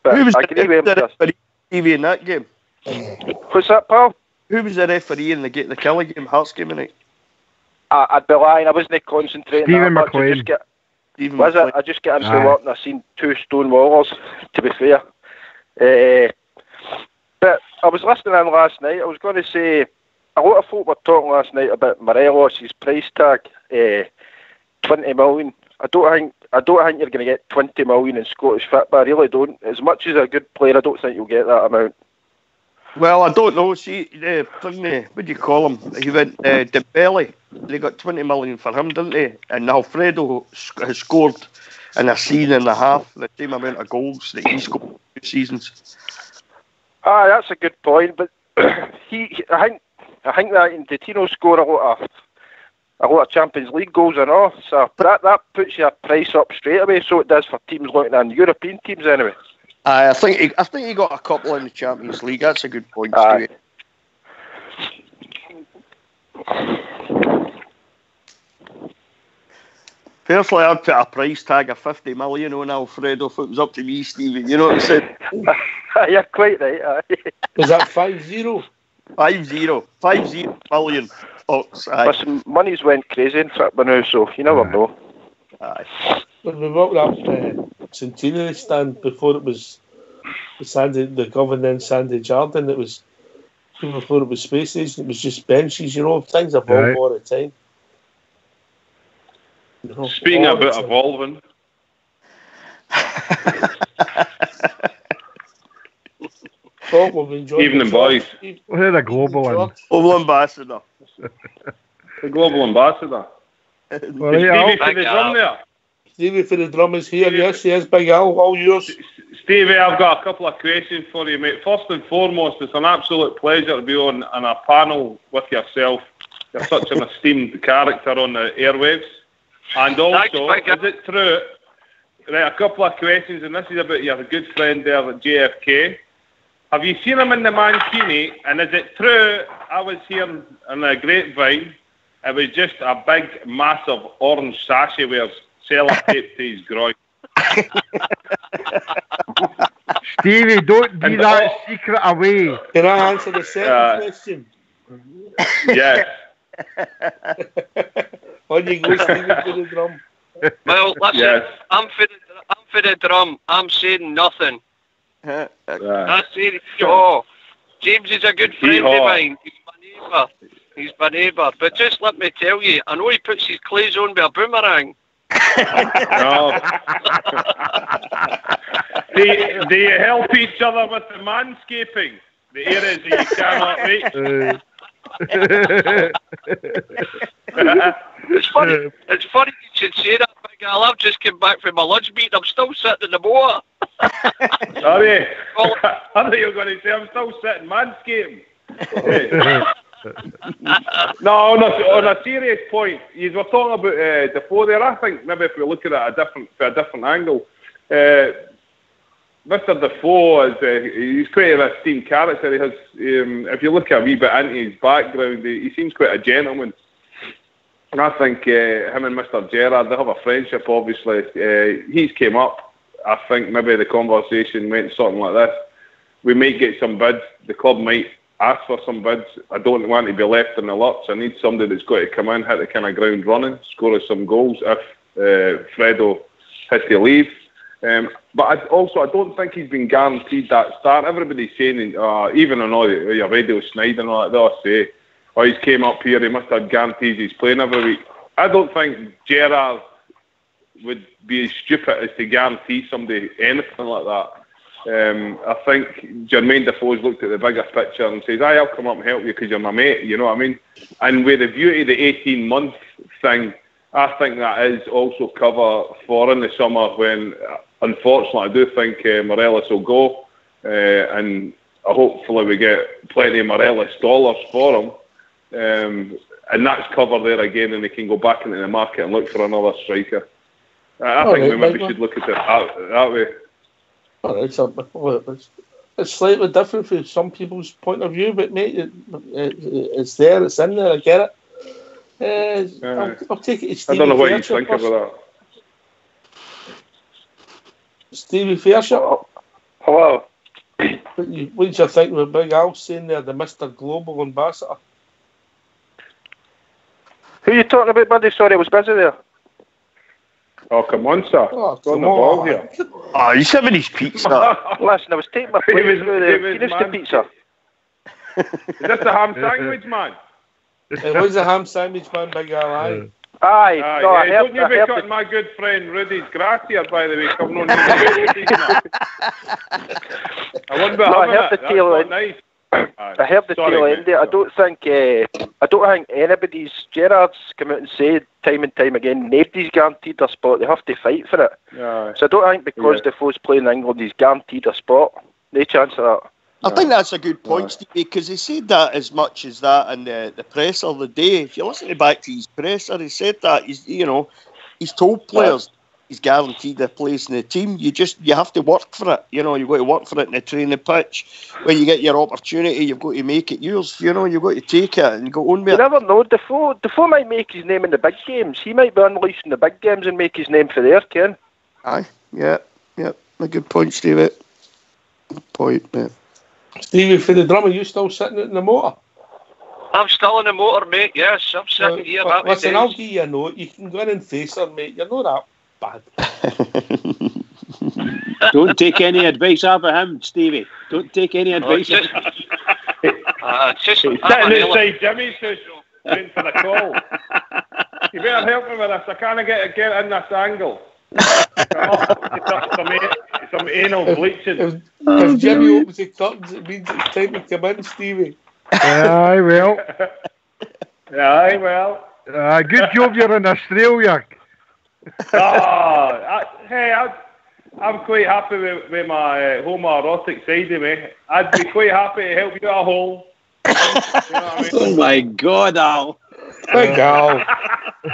But who was the referee in that game? What's that, pal? Who was the referee in the Kelly game, Hearts game tonight? I'd be lying. I wasn't concentrating Stephen McLean. I just get into work and I seen 2 Stonewallers, to be fair. But I was listening in last night. I was going to say, a lot of folk were talking last night about Morelos' price tag, 20 million. I I don't think you're going to get 20 million in Scottish football. I really don't. As much as a good player, I don't think you'll get that amount. Well, I don't know. See, what do you call him? He went Dembele. They got 20 million for him, didn't they? And Alfredo has scored in a season and a half the same amount of goals that he scored in 2 seasons. That's a good point. But I think that Tino scored a lot of Champions League goals and all. So that puts your price up straight away. So it does for teams looking at European teams anyway. I think he got a couple in the Champions League. That's a good point, Stevie. Personally, I'd put a price tag of 50 million on Alfredo if it was up to me, Stevie. You know what I'm saying? You're quite right. Was that 5-0? 50 million. Listen, money's went crazy in football now, so you never know. When we walked up Centenary stand before it was the governing Sandy Jardine, it was before it was spaces, it was just benches, you know, things evolve all the time. You know, speaking about evolving. Evening, boys. We're a global ambassador. The global ambassador. Well, Stevie for the drum there. Stevie for the drum is here. Yes, yes, Big Al, all yours. Stevie, I've got a couple of questions for you, mate. First and foremost, it's an absolute pleasure to be on a panel with yourself. You're such an esteemed character on the airwaves. And also, is it true? Right, a couple of questions, and this is about your good friend there at JFK. Have you seen him in the Mancini? And is it true? I was hearing in a grapevine, it was just a big, massive orange sash he wears, sellotape to his groin. Stevie, don't give that secret away. Can I answer the second question? Yes. On you go, Stevie, for the drum. Well, listen, yes. I'm for the drum. I'm saying nothing. That's it. Oh, James is a good friend of mine. He's my neighbour. But just let me tell you, I know he puts his clays on with a boomerang. No. Do you help each other with the manscaping? The areas that you cannot reach? It's funny you should say that, Big Al. I've just come back from my lunch meeting. I'm still sitting in the motor. Sorry. I thought you were going to say I'm still sitting manscaping. No, on a serious point, you were talking about Defoe there. I think maybe if we look at it a different angle, Mr. Defoe he's quite an esteemed character. He has, if you look a wee bit into his background, he seems quite a gentleman. And I think him and Mr. Gerrard, they have a friendship. Obviously, he's came up. I think maybe the conversation went something like this: we might get some bids. The club might ask for some bids. I don't want to be left in the lurch. I need somebody that's got to come in, hit the kind of ground running, score us some goals if Fredo has to leave. But I don't think he's been guaranteed that start. Everybody's saying, even on all your radio Snyder and all that, they'll say, he's came up here, he must have guarantees he's playing every week. I don't think Gerrard would be as stupid as to guarantee somebody anything like that. I think Jermaine Defoe's looked at the bigger picture and says, I'll come up and help you because you're my mate, you know what I mean? And with the beauty of the 18-month thing, I think that is also cover for in the summer when, unfortunately, I do think Morelos will go. And hopefully we get plenty of Morelos dollars for him. And that's cover there again, and they can go back into the market and look for another striker. I think we maybe should look at it that way. It's slightly different from some people's point of view, but mate, it's there, it's in there, I get it. I'll take it to Stevie. I don't know what you think about that. Stevie Fairshire. Hello. What do you think with Big Al saying there, the Mr. Global Ambassador? Who are you talking about, buddy? Sorry, I was busy there. Oh, come on, sir. Oh, come on. Ball here. He's having his pizza. Listen, I was taking my plate through the Fiesta pizza. Is this the ham sandwich, man? It was a ham sandwich, man, Big Al. Aye, no, I heard, don't you be cutting my good friend Rudy's grass here, by the way. Coming on. I wouldn't be having it. That's not nice. I heard the tail end there. I don't think anybody's Gerrard's come out and said time and time again, nobody's guaranteed a spot. They have to fight for it. So I don't think because Defoe's playing in England, he's guaranteed a spot. No chance of that. I think that's a good point, Stevie, because he said that as much as that in the presser the day. If you listen back to his presser, he said that he's told players he's guaranteed a place in the team. You have to work for it. You've got to work for it in the training pitch. When you get your opportunity, you've got to make it yours. You've got to take it and go on with it. You never know. Defoe might make his name in the big games. He might be unleashing the big games and make his name for there, Ken. Aye, yeah. A good point, Stevie. Good point, mate. Stevie, for the drummer, you still sitting in the motor? I'm still in the motor, mate. Yes, I'm sitting here. Listen, I'll give you a note. You can go in and face her, mate. You're not that bad. Don't take any advice out of him, Stevie. Don't take any advice. Just sitting inside Jimmy's house, waiting for the call. You better help me with this. I can't get in this angle. Some anal bleaching. If Jimmy opens the curtains, it means it's time to come in, Stevie. Aye, well. Aye, well. Good job you're in Australia. I'm quite happy with my homoerotic side of me. I'd be quite happy to help you at home. You know what I mean? Oh my God, Al. Big Al.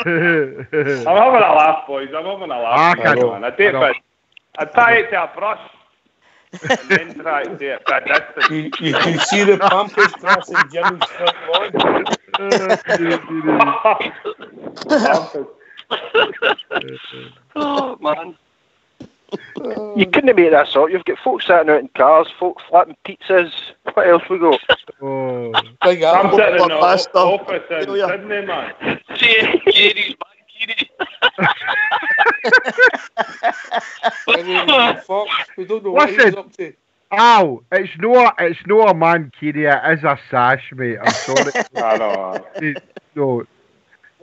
I'm having a laugh, boys. I'm having a laugh. I know. I'd tie it to a brush and then try to do it. You can see the pampers grass in Jimmy's front lawn. Oh, man. You couldn't make that up. You've got folks sitting out in cars, folks flapping pizzas. What else we got? I'm sitting in the office in Sydney, man. Jerry's We don't know what he's up to. Al, it's no a man, Kiri. It is a sash, mate. I'm sorry. I know. No.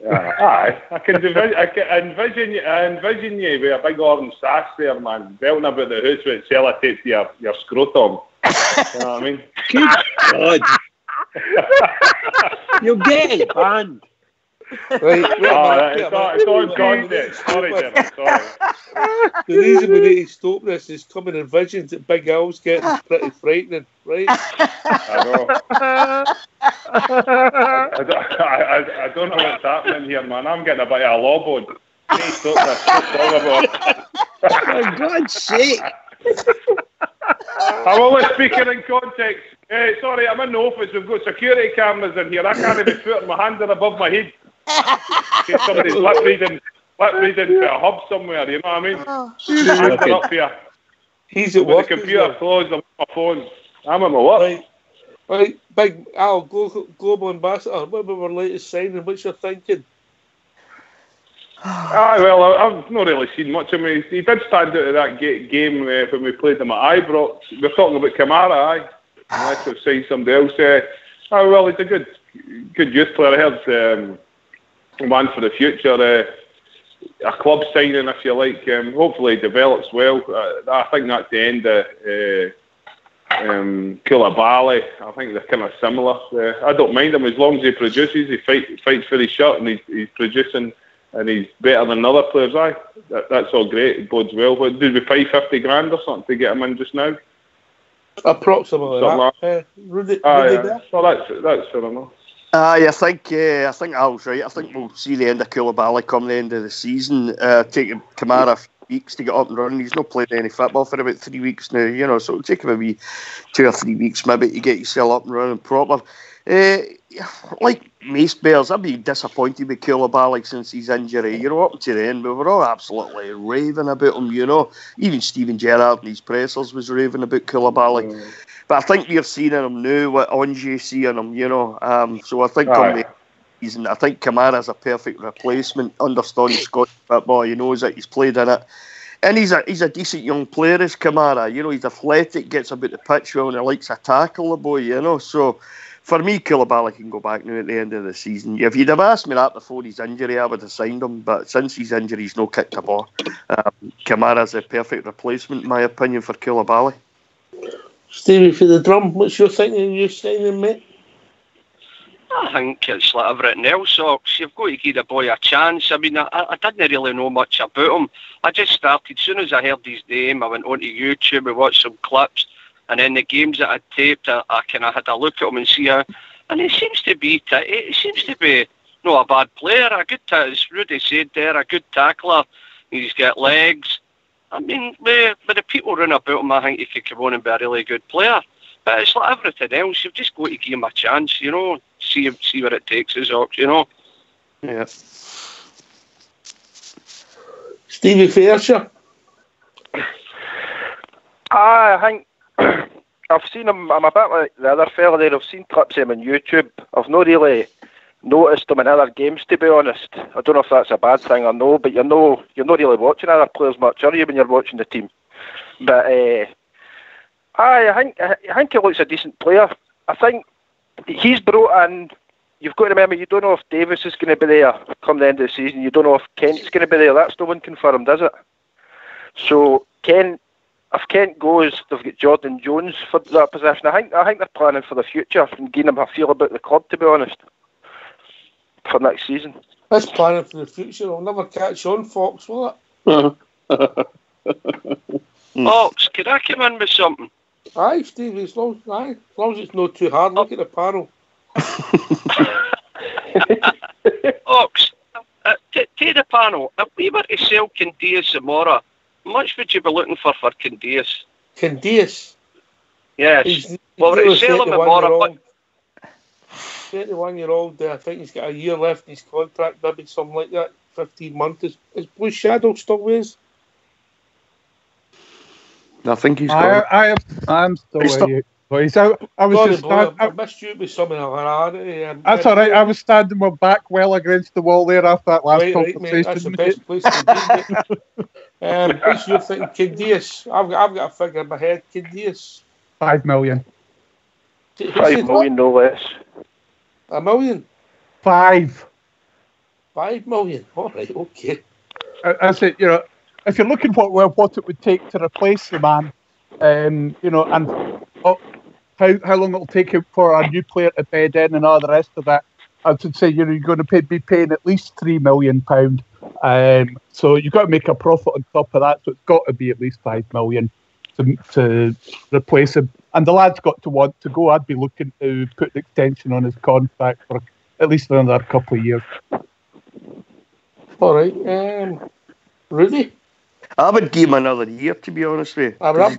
Aye, I can envision you with a big orange sash there, man, belting about the house with sellotape to your scrotum. You know what I mean? Good God. You'll get it banned. Right, it's on context. Sorry, Jim. Sorry. The reason we need to stop this is coming in visions that Big Al's getting pretty frightening, right? I know. I don't know what's happening here, man. I'm getting a bit of a lawbone. For God's sake. I'm only speaking in context. Sorry, I'm in the office. We've got security cameras in here. I can't even put my hand above my head. Somebody's lip reading for a hub somewhere, you know what I mean? Hands are up here. He's at work. The computer closed, I'm on my phone. I'm at my work. Right, Big Al, Global Ambassador, what about our latest signing? What's your thinking? Well, I've not really seen much of him. He did stand out of that game when we played him at Ibrox. We're talking about Kamara, unless we've signed somebody else. Well, he's a good youth player. I heard one for the future. A club signing, if you like. Hopefully he develops well. I think that's the end of Koulibaly. I think they're kind of similar. I don't mind him as long as he produces. He fights for his shot and he's producing and he's better than other players. That's all great. It bodes well. But did we pay 50 grand or something to get him in just now? Approximately that. So that's fair enough. I think Al's right. I think we'll see the end of Koulibaly come the end of the season. Taking Kamara a few weeks to get up and running. He's not played any football for about 3 weeks now, so it'll take him maybe 2 or 3 weeks maybe to get yourself up and running proper. Like most Bears, I've been disappointed with Koulibaly since his injury. Up to the end, we were all absolutely raving about him, Even Steven Gerrard in his pressers was raving about Koulibaly. But I think you're seeing him now, what Ange seeing him, So I think I think Kamara's a perfect replacement, understands Scottish football, he knows it, he's played in it. And he's a decent young player, is Kamara. He's athletic, gets about the pitch well, and he likes to tackle the boy, So For me, Koulibaly can go back now at the end of the season. If you'd have asked me that before his injury, I would have signed him. But since his injury, he's no kicked a ball. Kamara's a perfect replacement, in my opinion, for Koulibaly. Stevie, for the drum, what's your thinking of you signing, mate? I think it's like everything else, Ox. You've got to give the boy a chance. I mean, I didn't really know much about him. I just started, as soon as I heard his name, I went onto YouTube and watched some clips. And then the games that I taped, I kind of had a look at him and see how. And he seems to be not a bad player. A good, as Rudy said there, a good tackler. He's got legs. I mean, with the people running about him, I think he could come on and be a really good player. But it's like everything else. You've just got to give him a chance, you know. See where it takes us, Ox, you know. Yeah. Stevie Fairshire. I think I've seen him. I'm a bit like the other fella there. I've seen clips of him on YouTube. I've not really noticed him in other games, to be honest. I don't know if that's a bad thing or no, but you're not really watching other players much, are you, when you're watching the team? But I think he looks a decent player. I think he's brought in. You've got to remember, you don't know if Davis is going to be there come the end of the season. You don't know if Kent's going to be there. That's no one confirmed, is it? So if Kent goes, they've got Jordan Jones for that position. I think they're planning for the future and giving him a feel about the club, to be honest, for next season. That's planning for the future. I'll never catch on, Fox, will it? Fox, could I come in with something? Aye, Stevie, as long as it's not too hard. Look at the panel. Ox, take the panel. If we were to sell Candias tomorrow, how much would you be looking for Candias? Candias? Yes. Well, we're to sell him tomorrow. 31-year-old, I think he's got a year left in his contract, maybe something like that, 15 months. Is Blue Shadow still with us? I think he's gone. I'm still with you. But he's out. I missed you with some hilarity. That's all right. I was standing my back well against the wall there after that last conversation. Mate, that's the best place to be. What's your thinking? Candias. I've got a figure in my head. Candias. 5 million. 5 million, no less. $1 million? 5. 5 million. All right, okay. I said, you know, if you're looking for what it would take to replace the man, you know, and how long it'll take for a new player to bed in and all the rest of that, I would say, you know, you're going to be paying at least £3 million. So you've got to make a profit on top of that. So it's got to be at least 5 million to replace him. And the lad's got to want to go. I'd be looking to put an extension on his contract for at least another couple of years. All right. Rudy? I would give him another year, to be honest with you.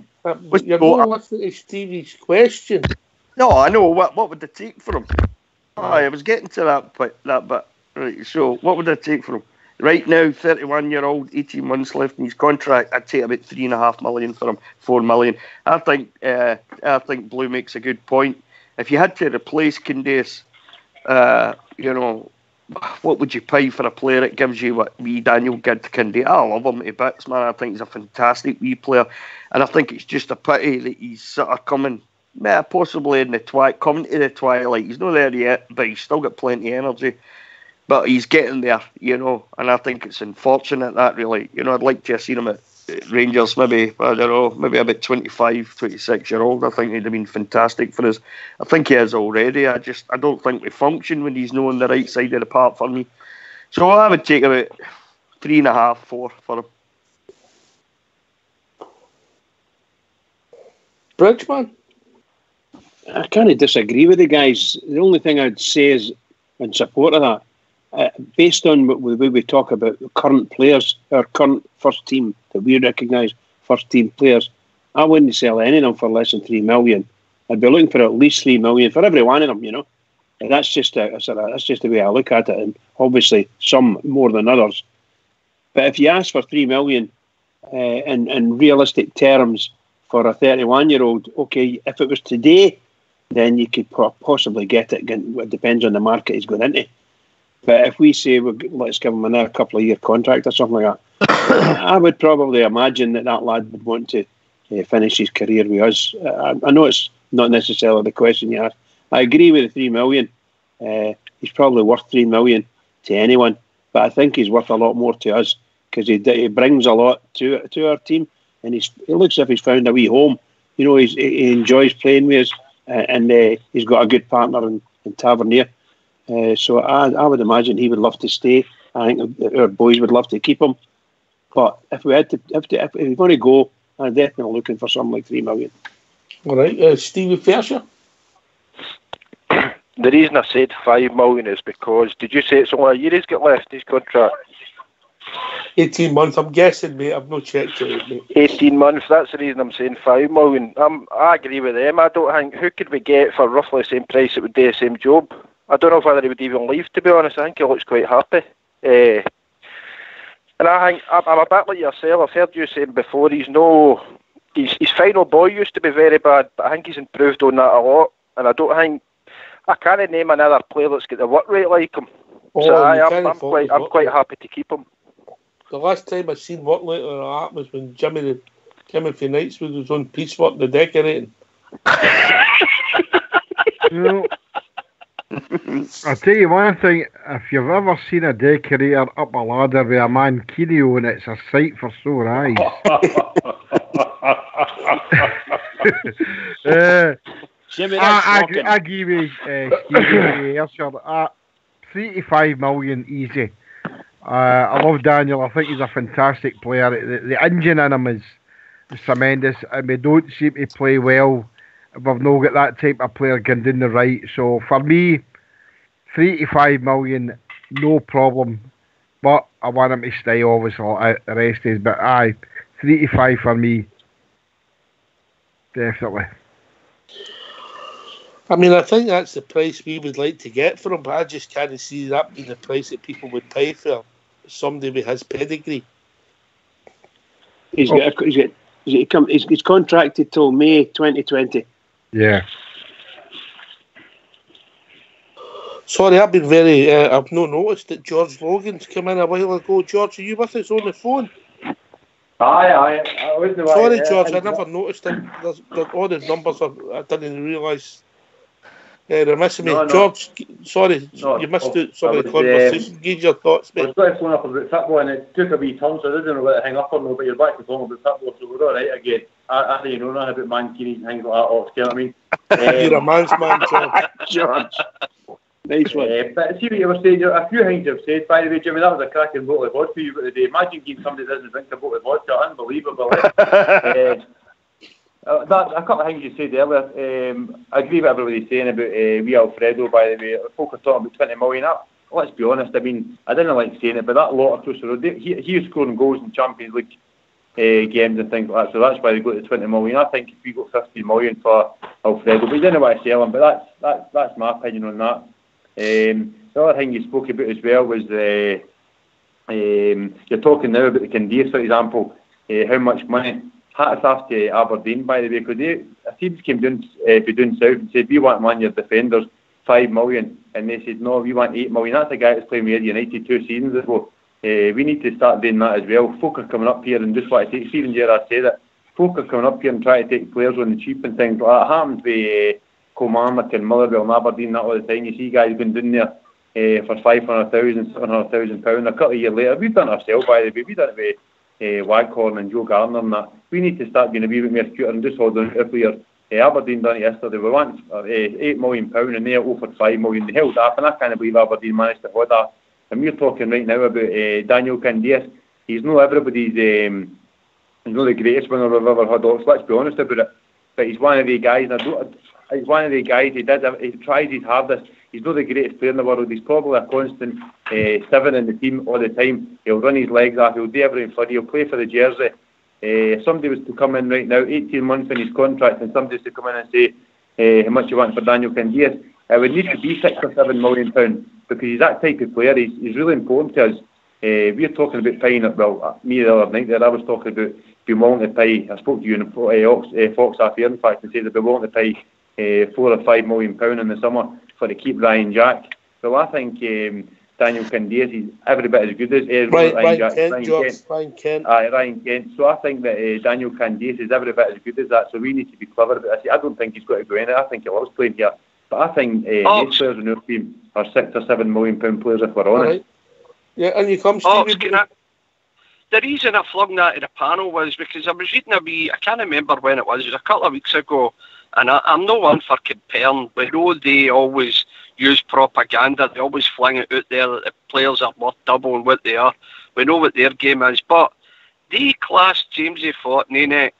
You're not listening to Stevie's question. No, I know. What would it take for him? I was getting to that bit. Right, so what would it take for him? Right now, 31-year-old, 18 months left in his contract. I'd take about $3.5 million for him, $4 million. I think Blue makes a good point. If you had to replace Candace, you know, what would you pay for a player that gives you what wee Daniel did to Candace? I love him to bits, man. I think he's a fantastic wee player, and I think it's just a pity that he's sort of coming, possibly in the coming to the twilight. He's not there yet, but he's still got plenty of energy. But he's getting there, you know, and I think it's unfortunate that really, you know, I'd like to have seen him at Rangers, maybe, I don't know, maybe about 25, 26-year-old. I think he'd have been fantastic for us. I think he is already. I don't think we function when he's not on the right side of the park for me. So I would take about 3.5, 4 for him. Bridgman? I can't disagree with the guys. The only thing I'd say is in support of that, based on the way we talk about the current players, our current first team that we recognise, first team players, I wouldn't sell any of them for less than 3 million. I'd be looking for at least 3 million for every one of them, you know. And that's just the way I look at it, and obviously some more than others. But if you ask for 3 million in realistic terms for a 31-year-old, okay, if it was today, then you could possibly get it. Again, it depends on the market he's going into. But if we say, let's give him another couple of year contract or something like that, I would probably imagine that lad would want to finish his career with us. I know it's not necessarily the question you asked, I agree with the 3 million. He's probably worth 3 million to anyone, but I think he's worth a lot more to us because he brings a lot to our team, and he looks as if he's found a wee home. You know, he enjoys playing with us, and he's got a good partner in Tavernier. So I would imagine he would love to stay. I think our boys would love to keep him. But if we had to, if we're going to go, I'm definitely looking for something like 3 million. All right, Stevie Fisher. The reason I said 5 million is because, did you say it's only a year he's got left his contract? 18 months, I'm guessing, mate. I've not checked it, mate. 18 months, that's the reason I'm saying 5 million. I agree with them. I don't think, who could we get for roughly the same price that would do the same job? I don't know whether he would even leave, to be honest. I think he looks quite happy. And I think, I'm a bit like yourself. I've heard you saying before, his final boy used to be very bad, but I think he's improved on that a lot. And I can't name another player that's got the work rate like him. So I'm quite happy to keep him. The last time I seen work like that was when Jimmy from Knightswood was on piecework the decorating. I'll tell you one thing, if you've ever seen a decorator up a ladder with a Mancini on it, it's a sight for sore eyes. Jimmy, I give you Stevie 3 to 5 million easy. I love Daniel. I think he's a fantastic player. The engine in him is tremendous, and we don't seem to play well. We've not got that type of player going down the right. So for me, 3 to 5 million, no problem. But I want him to stay, obviously, like the rest is. But 3 to 5 for me, definitely. I mean, I think that's the price we would like to get for him, but I just can't see that being the price that people would pay for somebody with his pedigree. He's contracted till May 2020. Yeah. Sorry, I've been I've not noticed that George Logan's come in a while ago. George, are you with us on the phone? Aye. I wasn't. Sorry, George, I never noticed that. All the numbers I didn't realise. They're missing me. George, sorry, you missed out some of the conversation. Give your thoughts, mate. I was going to phone up about football and it took a wee turn, so I didn't know whether to hang up or no, but you're back to talking about football, so we're all right again. I think you know nothing about Mancini and things like that, you know what I mean? You're a man's man, George. Nice one. But see what you were saying, a few things you've said, by the way, Jimmy, that was a cracking bottle of vodka you've got today. Imagine giving somebody that doesn't drink a bottle of vodka, unbelievable. A couple of things you said earlier. I agree with everybody saying about wee Alfredo, by the way. Folk are talking about 20 million. Let's be honest, I mean, I didn't like saying it, but that lot across the road, he was scoring goals in Champions League games and things like that, so that's why they go to 20 million. I think if we got 15 million for Alfredo, we didn't want to sell him, but that's my opinion on that. The other thing you spoke about as well was you're talking now about the Candias, for example, how much money. Hats off to Aberdeen, by the way, because a team came down south and said, we want one of your defenders, 5 million, and they said, no, we want 8 million. That's a guy that's playing with United 2 seasons ago. We need to start doing that as well. Folk are coming up here and just want to take, Stephen Gerrard said it, folk are coming up here and trying to take players on the cheap and things like that. It happens with Kilmarnock and Motherwell and Aberdeen that all the time. You see guys going down there for 500,000, 700,000 pounds. A couple of years later, we've done it ourselves, by the way. We've done it with Waghorn and Joe Gardner and that. We need to start being a wee bit more cute and just hold on to players. Aberdeen done it yesterday. We want £8 million and they offered 5 million. They held up, and I can't believe Aberdeen managed to hold that. And we're talking right now about Daniel Candias. He's not everybody's, he's not the greatest winner we've ever had. So let's be honest about it. But he's one of the guys. He's one of the guys. He tries his hardest. He's not the greatest player in the world. He's probably a constant 7 in the team all the time. He'll run his legs off. He'll do everything for you. He'll play for the jersey. If somebody was to come in right now, 18 months in his contract, and somebody was to come in and say how much you want for Daniel Candias, it would need to be £6 or £7 million because he's that type of player. He's really important to us. We're talking about paying it. Well, me the other night there, I was talking about being willing to pay. I spoke to you in Fox off here, in fact, and said they'd be willing to pay £4 or £5 million in the summer for to keep Ryan Jack. Well, I think Daniel Candias is every bit as good as Ryan Kent. Ryan Kent. So I think that Daniel Candias is every bit as good as that. So we need to be clever about this. I don't think he's got to go in it. I think he loves playing here. But I think most players in our team are £6 or £7 million players, if we're honest. Right. Yeah, and you come, Stevie. The reason I flung that to the panel was because I was reading I can't remember when it was a couple of weeks ago, and I'm no one for comparing. We know they always use propaganda, they always fling it out there that the players are worth double on what they are. We know what their game is, but they class Jamesy Fortnite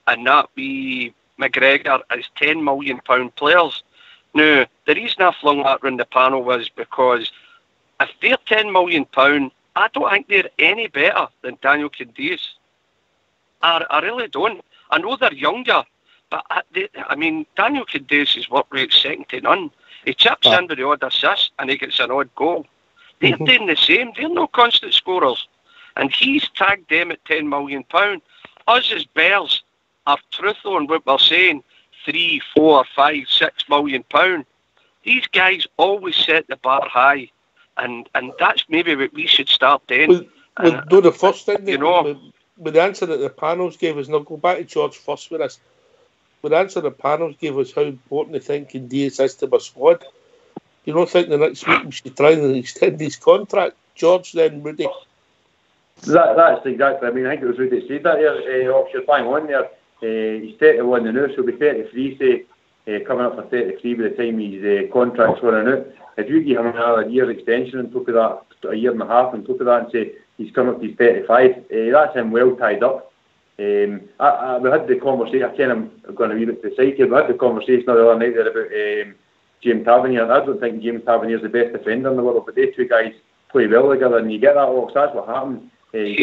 and that wee McGregor as £10 million players. Now, the reason I flung that round the panel was because if they're £10 million, I don't think they're any better than Daniel Candeias. I really don't. I know they're younger, but Daniel Candeias' work rate's second to none. He chips in with the odd assist and he gets an odd goal. They're doing the same. They're no constant scorers. And he's tagged them at £10 million. Us as Bears are truthful in what we're saying, £3, £4, £5, £6 million. These guys always set the bar high. And that's maybe what we should start doing. The first thing, with the answer that the panels gave us, and I'll go back to George first with us, with the answer the panels gave us how important they think Candeias is to our squad. You don't think the next week we should try and extend his contract, George, then Rudy? That's exactly. I think it was Rudy that said that there. You're bang on there. He's 31 now, so he'll be 33, say, coming up for 33 by the time his contract's running out. If you give him another year extension on top of that, a year and a half on top of that, and say he's coming up to 35, that's him well tied up. We had the conversation, I I'm going to be a bit to the side here, we had the conversation the other night there about James Tavernier. I don't think James Tavernier is the best defender in the world, but they two guys play well together, and you get that box, that's what happens. He's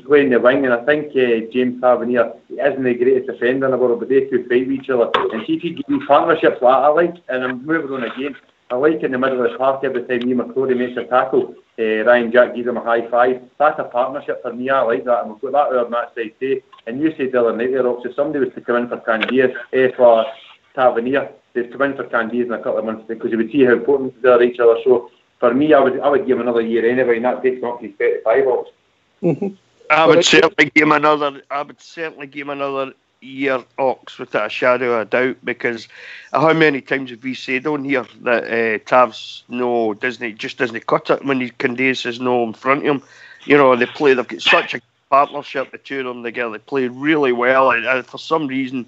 playing the wing, and I think James Tavernier isn't the greatest defender in the world, but they two fight with each other. And see if you give me partnerships like I like, and I'm moving on again, I like in the middle of the park every time Lee McCrory makes a tackle, Ryan Jack gives him a high five. That's a partnership for me, I like that, and we've got that on that side too. And you said the other night there, if somebody was to come in for Candeias, for Tavernier, they'd come in for Candeias in a couple of months because you would see how important they are to each other. So for me, I would give him another year anyway, and that takes him up to 35 bucks. I would certainly give him another year, Ox, without a shadow of a doubt, because how many times have we said on here that Tav's doesn't cut it when Candeias is no in front of him. They've got such a partnership, the two of them together. They play really well, and for some reason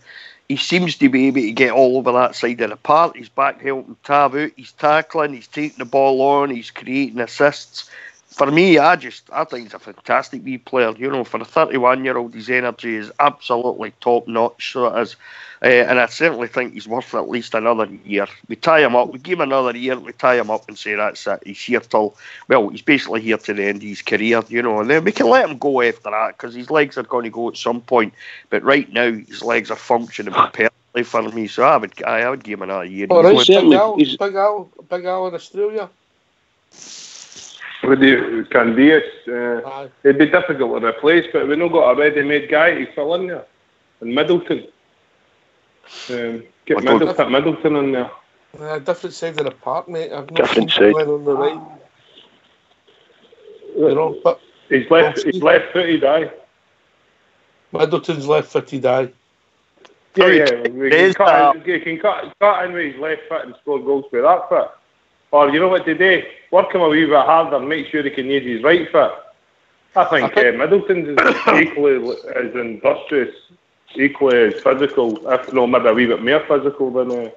he seems to be able to get all over that side of the park. He's back helping Tav out, he's tackling, he's taking the ball on, he's creating assists. For me, I think he's a fantastic wee player. For a 31-year-old, his energy is absolutely top-notch. So it is. And I certainly think he's worth at least another year. We tie him up, we give him another year, we tie him up and say that's it. He's here he's basically here to the end of his career, and then we can let him go after that because his legs are going to go at some point. But right now, his legs are functioning perfectly for me. So I would give him another year. All right, Big Al in Australia. With the Candeias, it'd be difficult to replace, but we've not got a ready-made guy to fill in there. And Middleton. Get Middleton in there. Different side of the park, mate. I've not seen playing on the right. But he's left-footed, aye. Middleton's left-footed, aye. Yeah. You can cut in with his left foot and score goals with that foot. Or you know what to do? Work him a wee bit harder and make sure he can use his right foot. I think Middleton's is equally as industrious, equally as physical, if not maybe a wee bit more physical than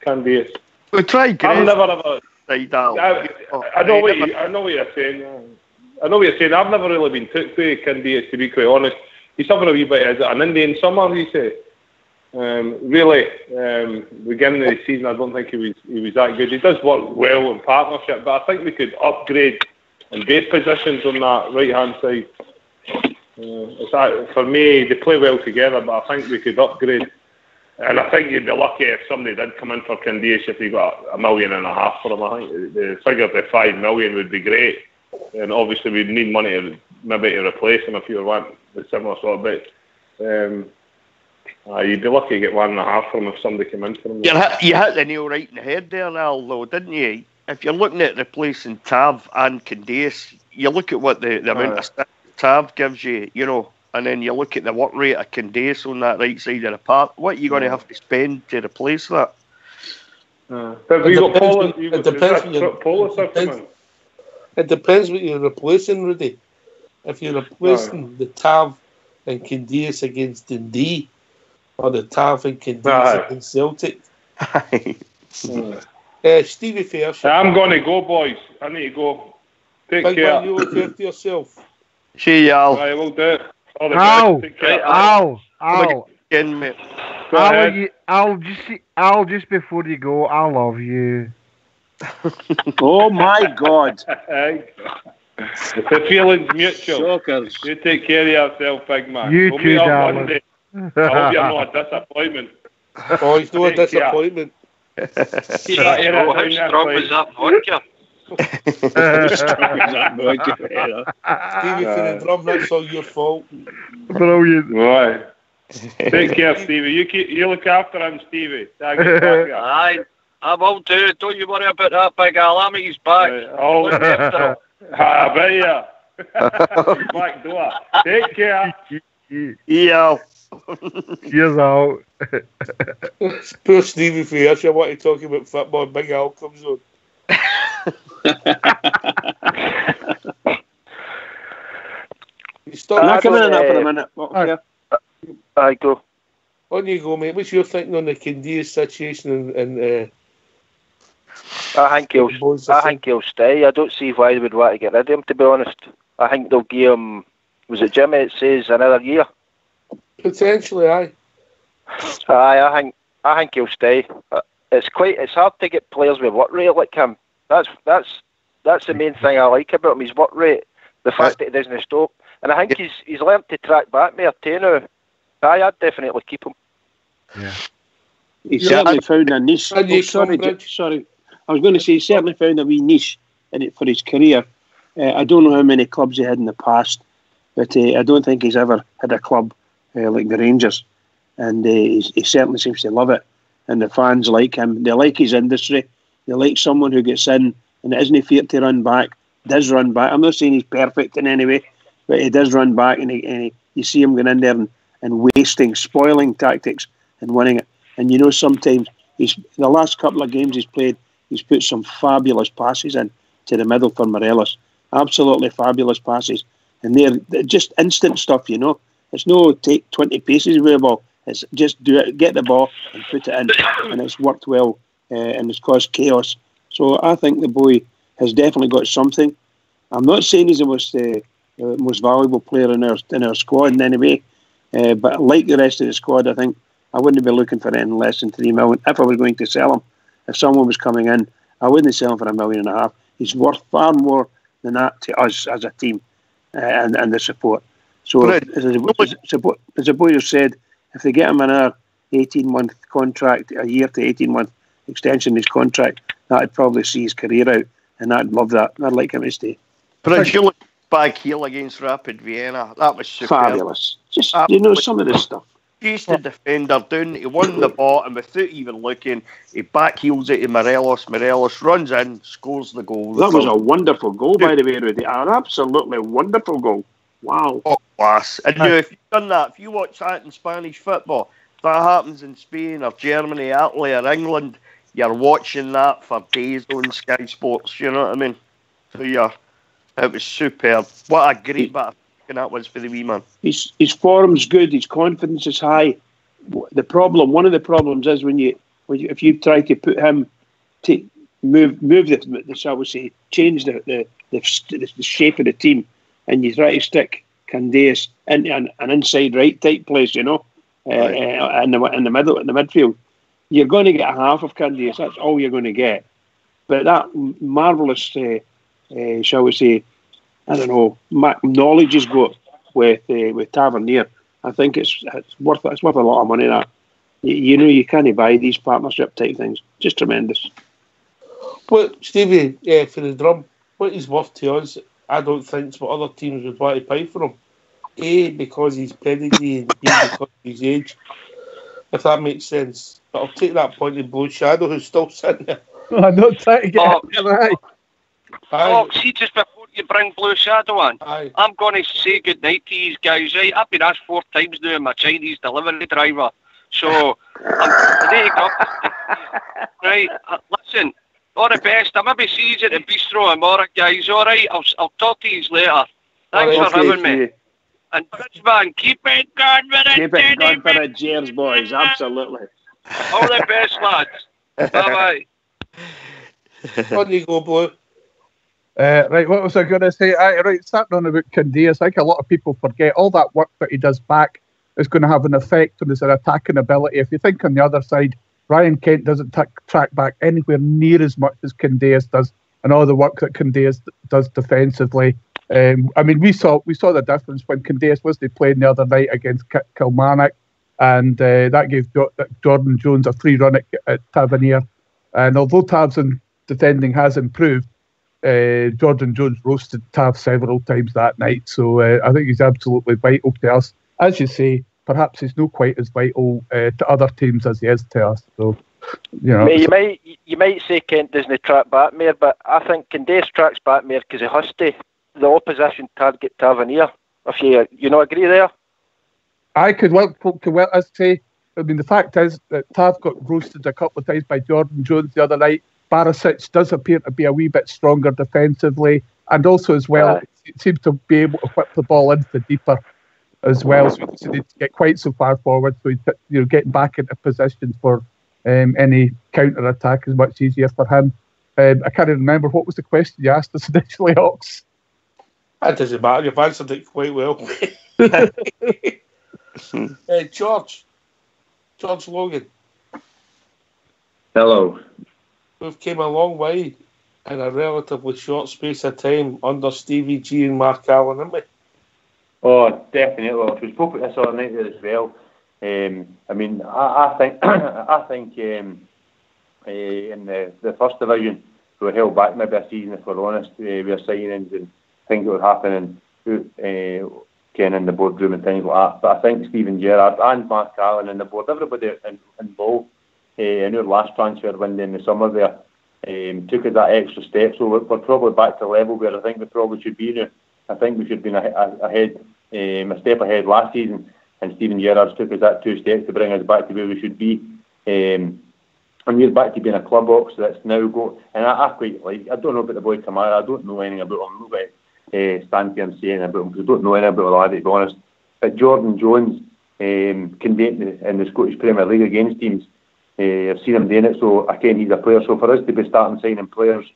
Candeias. We tried Grace. I've never ever... I know what you're saying. I know what you're saying. I've never really been took to Candeias, to be quite honest. He's having a wee bit, is it an Indian summer, you say? Beginning of the season, I don't think he was that good. He does work well in partnership, but I think we could upgrade in both positions on that right hand side. For me, they play well together, but I think we could upgrade. And I think you'd be lucky if somebody did come in for Candeias if you got $1.5 million for him. I think the figure of the $5 million would be great, and obviously we'd need money to replace him if you want the similar sort of bit. You'd be lucky to get 1.5 from him if somebody came in for him. You hit the nail right in the head there, Al, though, didn't you? If you're looking at replacing Tav and Candeias, you look at what the amount of Tav gives you, and then you look at the work rate of Candace on that right side of the park, what are you going to have to spend to replace that? It depends what you're replacing, Rudy. If you're replacing the Tav and Candace against Dundee, or the Tav and Candace against Celtic. Stevie Fairshire. I'm going to go, boys. I need to go. Take Big care. man, you look after yourself. See you, Al. I will do it. All the Al, best. Take care. Al, Al, just before you go, I love you. Oh my God. The feeling's mutual. Shockers. You take care of yourself, big man. You We'll too, meet up darling. one day. I hope you're not a disappointment. Oh, he's not a disappointment. How strong was that vodka? Stevie, for the drum, that's all your fault. Brilliant. Right. Take care, Stevie. You look after him, Stevie. Aye, I will do. Don't you worry about that, big Al. I'm at his back. Look after him. I bet you. Back door. Take care. Yeah. Cheers out. Poor Stevie Fairshire, what are you talking about football? Big Al comes on. Not coming in for a minute. I go. On you go, mate. What's your thinking on the Candace situation? And I think he'll stay. I don't see why they would want to get rid of him, to be honest. I think they'll give him, was it Jimmy, it says another year? Potentially, aye. I think he'll stay. It's hard to get players with work rate like him. That's the main thing I like about him, his work rate. The fact that he doesn't stop. And I think he's learned to track back more too now. I'd definitely keep him. Yeah. He certainly found a niche. Sorry. I was going to say he certainly found a wee niche in it for his career. I don't know how many clubs he had in the past, but I don't think he's ever had a club like the Rangers. And he certainly seems to love it. And the fans like him. They like his industry. They like someone who gets in and isn't afraid to run back, does run back. I'm not saying he's perfect in any way, but he does run back, and you see him going in there and wasting, spoiling tactics and winning it. And you know, sometimes the last couple of games he's played, he's put some fabulous passes in to the middle for Morelos. Absolutely fabulous passes. And they're just instant stuff, you know. It's no take 20 paces with the ball. It's just do it, get the ball and put it in. And it's worked well and it's caused chaos. So I think the boy has definitely got something. I'm not saying he's the most valuable player in our squad in any way, but like the rest of the squad, I think I wouldn't be looking for anything less than $3 million if I was going to sell him. If someone was coming in, I wouldn't sell him for $1.5 million. He's worth far more than that to us as a team and the support. So as the boy has said, if they get him another 18-month contract, a year to 18-month extension in his contract, that'd probably see his career out, and I'd love that. I'd like him to stay. But if you look back heel against Rapid Vienna, that was superb. Fabulous. Just, you know, some of this stuff. He's the defender down, he won the ball, and without even looking, he back heels it to Morelos. Morelos runs in, scores the goal. That was a wonderful goal, by the way, Rudy. An absolutely wonderful goal. Wow. Oh, class. And now, if you've done that, if you watch that in Spanish football, if that happens in Spain or Germany, Italy or England, you're watching that for days on Sky Sports, you know what I mean? So yeah, it was superb. What a great bit of that was for the wee man. His form's good, his confidence is high. One of the problems is if you try to put him to move the shall we say, change the shape of the team, and you try to stick Candace in an inside right type place, you know, in the middle, in the midfield, you're going to get half of Candace. That's all you're going to get. But that marvellous, shall we say, I don't know, knowledge he's got with Tavernier, I think it's worth a lot of money. That you know, you can't buy these partnership type things. Just tremendous. Well, Stevie, for the drum, what he's worth to us, I don't think it's what other teams would want to pay for him. A, because he's pedigree, and B, because of his age. If that makes sense. But I'll take that point in Blue Shadow, who's still sitting there. I'm not trying to get it right. Oh, see, just before to bring Blue Shadow on. Aye. I'm going to say good night to these guys, right? I've been asked 4 times now, I'm a Chinese delivery driver. So, I'm ready to go. Right, listen, all the best. I maybe see you at the bistro tomorrow, guys, alright? I'll talk to you later. Thanks for having me. And Bridgeman, keep it going for the Keep it going for the Cheers, boys, absolutely. All the best, lads. Bye-bye. On you go, Blue. Right, what was I going to say? Right, starting on about Candeias, I think a lot of people forget all that work that he does back is going to have an effect on his attacking ability. If you think on the other side, Ryan Kent doesn't track back anywhere near as much as Candeias does, and all the work that Candeias does defensively. I mean, we saw the difference when Candeias was playing the other night against Kilmarnock, and that gave Jordan Jones a free run at Tavernier. And although Tav's defending has improved, Jordan Jones roasted Tav several times that night. So I think he's absolutely vital to us. As you say, perhaps he's not quite as vital to other teams as he is to us. So, you know, you might say Kent doesn't track back more, but I think Candeias tracks back more because he has to the opposition target Tavernier. If you not agree there? I could say. I mean, the fact is that Tav got roasted a couple of times by Jordan Jones the other night. Barisic does appear to be a wee bit stronger defensively, and also as well, it seems to be able to whip the ball into deeper as well. So he doesn't need to get quite so far forward. So he's getting back into position for any counter attack is much easier for him. I can't remember what was the question you asked us initially, Ox. That doesn't matter. You've answered it quite well. George Logan. Hello. We've came a long way in a relatively short space of time under Stevie G and Mark Allen, haven't we? Oh, definitely. We spoke about this all night as well. I mean, I think in the first division we were held back maybe a season, if we're honest. We were signings and things that were happening in the boardroom and things like that. But I think Stephen Gerrard and Mark Allen and the board, everybody involved in our last transfer window in the summer there, took us that extra step. So we're probably back to the level where I think we probably should be now. I think we should have been a step ahead last season, and Stephen Gerrard took us that 2 steps to bring us back to where we should be. And we're back to being a club box that's now go. And I quite like. I don't know about the boy Kamara. I don't know anything about him. I'm not going to stand here and say anything about him because I don't know anything about the lad, to be honest. But Jordan Jones can be in the Scottish Premier League against teams. I've seen him doing it, so again, he's a player. So for us to be starting signing players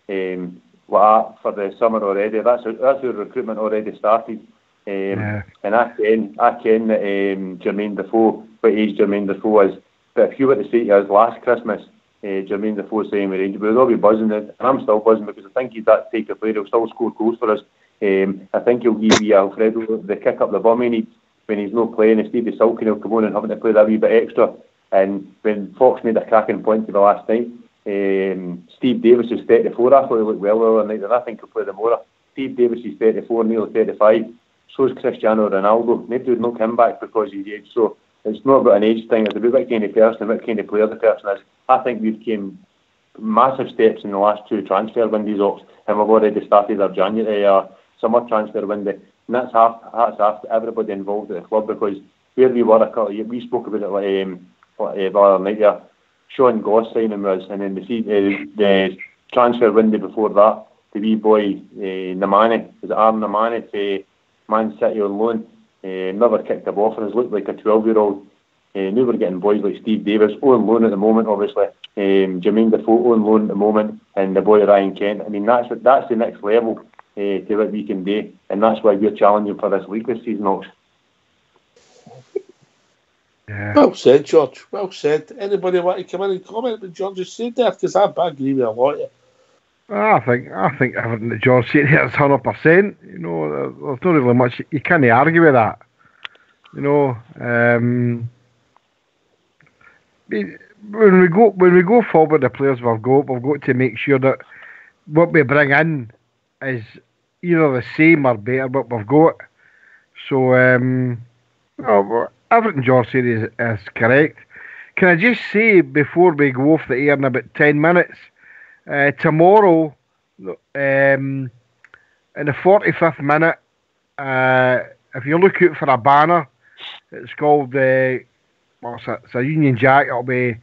like that for the summer already, that's our recruitment already started. And I ken that Jermaine Defoe, what age Jermaine Defoe is. But if you were to say to us last Christmas, Jermaine Defoe saying with Rangers, we would all be buzzing, and I'm still buzzing because I think he's that type of player. He'll still score goals for us. I think he'll give Alfredo the kick up the bum he needs when he's not playing. And Stevie Silken will come on and having to play that wee bit extra. And when Fox made a cracking point to the last night, Steve Davis is 34. I thought he looked well the other night, and I think he'll play the more. Steve Davis is 34, nearly 35. So is Cristiano Ronaldo. Maybe they'd knock him back because he's age. So it's not about an age thing. It's about what kind of person, what kind of player the person is. I think we've came massive steps in the last 2 transfer windows, and we've already started our January summer transfer window. And that's after everybody involved at the club, because where we were we spoke about it the other night here. Sean Goss signing with us, and then the transfer window before that, the wee boy Namani, is it Aaron Namani to Man City on loan. Never kicked a ball for us, looked like a 12-year-old. Now we're getting boys like Steve Davis on loan at the moment, obviously. Jermaine Defoe on loan at the moment, and the boy Ryan Kent. I mean, that's the next level to what we can do, and that's why we're challenging for this league this season, Ox. Yeah. Well said, George. Well said. Anybody want to come in and comment what George has said there? Because I agree with a lot of it. I think everything that George said here is 100%. You know, there's not really much you can't argue with that. You know, when we go forward, the players we've got to make sure that what we bring in is either the same or better what we've got. So, everything George said is correct. Can I just say before we go off the air in about 10 minutes, tomorrow in the 45th minute, if you look out for a banner, it's called what's it? It's a Union Jack. It'll be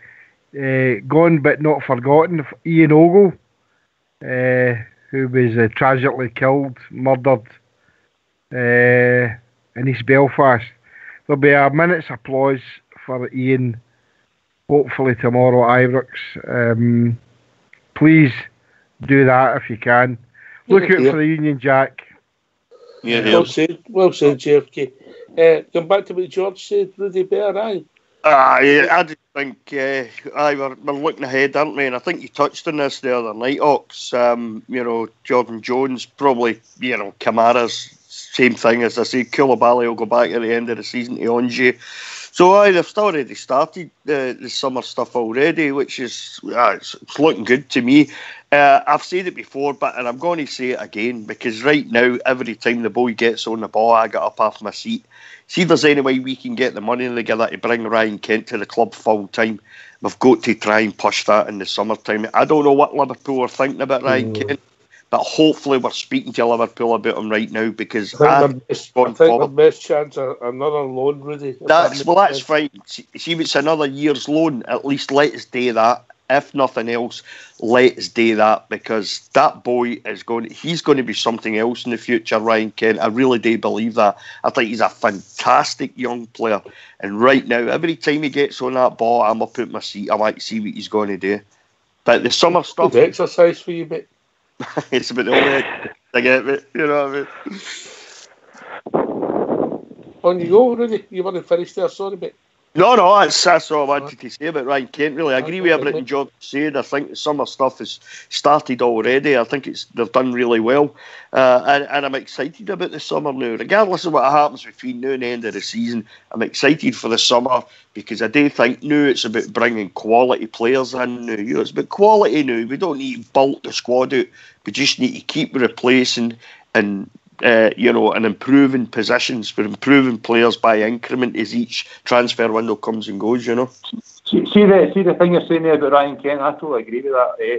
Gone But Not Forgotten. Ian Ogle, who was tragically killed, murdered in East Belfast. There'll be a minute's applause for Ian, hopefully tomorrow at Ibrox. Please do that if you can. Look out for the Union Jack. Yeah, well said, JFK. Come back to what George said, Rudy Bear, aye. I just think we're looking ahead, aren't we? And I think you touched on this the other night, Ox. Jordan Jones, probably, Kamara's same thing as I say. Koulibaly will go back at the end of the season to Angers. So they've still already started the summer stuff already, which is it's looking good to me. I've said it before, and I'm going to say it again, because right now, every time the boy gets on the ball, I get up off my seat. See if there's any way we can get the money together to bring Ryan Kent to the club full time. We've got to try and push that in the summertime. I don't know what Liverpool are thinking about Ryan Kent, but hopefully we're speaking to Liverpool about him right now, because I think the best chance are another loan, Rudy. That's fine. See, if it's another year's loan, at least let us do that. If nothing else, let us do that, because that boy he's going to be something else in the future, Ryan Kent. I really do believe that. I think he's a fantastic young player. And right now, every time he gets on that ball, I'm up at my seat. I like to see what he's going to do. But the summer stuff... Good exercise for you, mate. It's about the only I get it, you know what I mean? On you go, Rudy. You want to finish there, sorry, mate. No, that's all I wanted to say about Ryan Kent, really. I agree with everything George said. I think the summer stuff has started already. I think they've done really well. And I'm excited about the summer now. Regardless of what happens between now and the end of the season, I'm excited for the summer, because I do think now it's about bringing quality players in now. It's about quality now. We don't need to bulk the squad out. We just need to keep replacing and improving positions. We're improving players by increment as each transfer window comes and goes, See the thing you're saying there about Ryan Kent, I totally agree with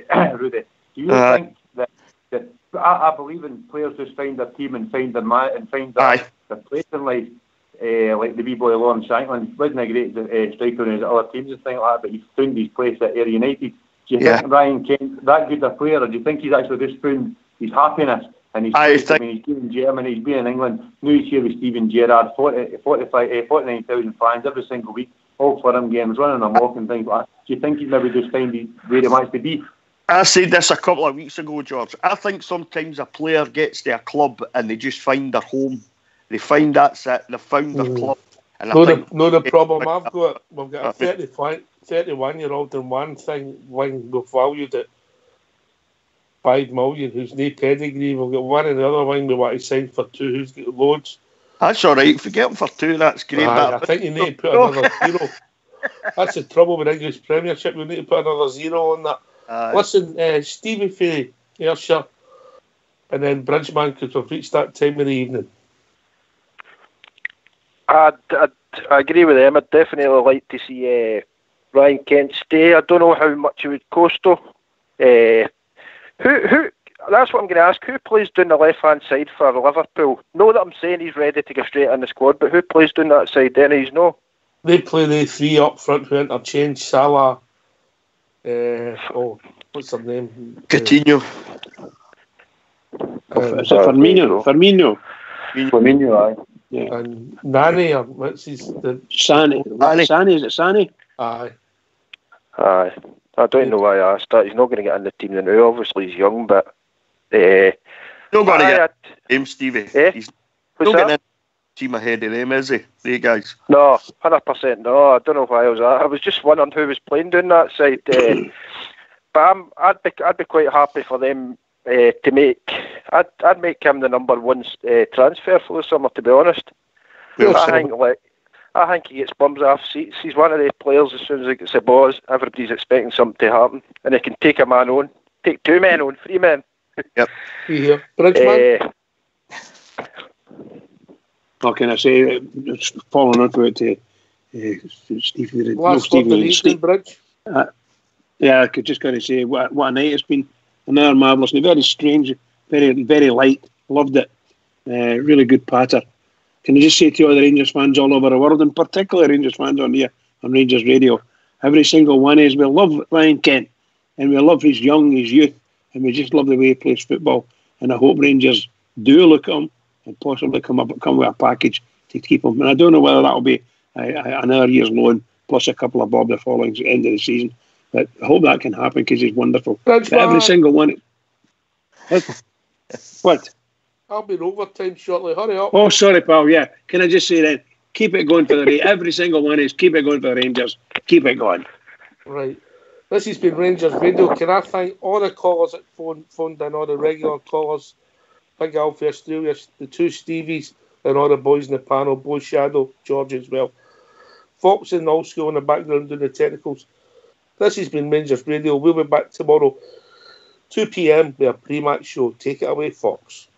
that, Rudy. Do you think that I believe in players just find their team and find their man and find their place in life, like the wee boy Lawrence Shankland wasn't a great striker in his other teams and things like that, but he found his place at Ayr United. Do you think Ryan Kent that good a player, or do you think he's actually just found his happiness? And he's been in Germany, he's been in England. Now he's here with Steven Gerrard, 49,000 fans every single week, all for him games, running amok and things like that. Do you think he's maybe just found where he wants to be? I said this a couple of weeks ago, George. I think sometimes a player gets to a club and they just find their home. They find that's it. They found their club. And the problem I've got. We've got a 31-year-old in one thing. When we've valued it 5 million, who's no pedigree. We've got one and the other one we want to sign for 2, who's got loads. That's all right. If we get him for 2, that's great. I think you need to put another 0. That's the trouble with English Premiership. We need to put another 0 on that. Listen, Stevie for Ayrshire, and then Bridgeman, because we've reached that time of the evening. I agree with them. I'd definitely like to see Ryan Kent stay. I don't know how much it would cost though. Who? That's what I'm going to ask. Who plays down the left-hand side for Liverpool? No, that I'm saying he's ready to go straight in the squad, but who plays down that side? Denny's no. They play the 3 up front who interchange Salah. What's her name? Coutinho. Is it Firmino? Firmino, aye. Yeah. And Nani, or what's his? Sane. Is it Sane? Aye. I don't know why I asked that. He's not going to get in the team now. Obviously, he's young, but... not going to get him, Stevie. He's not getting in the team ahead of them, is he? The guys? No, 100% no. I don't know why I was just wondering who was playing down that side. But I'd be quite happy for them to make... I'd make him the number 1 transfer for the summer, to be honest. I think he gets bums off seats. He's one of the players, as soon as he gets the ball, everybody's expecting something to happen. And he can take a man on. Take 2 men on, 3 men. Yep. Yeah. Bridgeman? What can I say? It's following on to it. Stephen Bridge. I could just kind of say what a night it's been. Another marvellous night. Very strange, very, very light Loved it. Really good patter. Can I just say to all the Rangers fans all over the world, and particularly Rangers fans on here on Rangers Radio, every single one is, we love Ryan Kent, and we love his youth, and we just love the way he plays football. And I hope Rangers do look at him and possibly come with a package to keep him. And I don't know whether that'll be another year's loan plus a couple of bob the following end of the season. But I hope that can happen because he's wonderful. But every single one. What? I'll be in overtime shortly. Hurry up. Oh, sorry, pal. Yeah. Can I just say then, keep it going for the every single one is keep it going for the Rangers. Keep it going. Right. This has been Rangers Radio. Can I thank all the callers that phoned in, all the regular callers, Big Alfie Australia, the two Stevies, and all the boys in the panel, Bo Shadow, George as well. Fox and Old School in the background doing the technicals. This has been Rangers Radio. We'll be back tomorrow, 2 p.m. with a pre-match show. Take it away, Fox.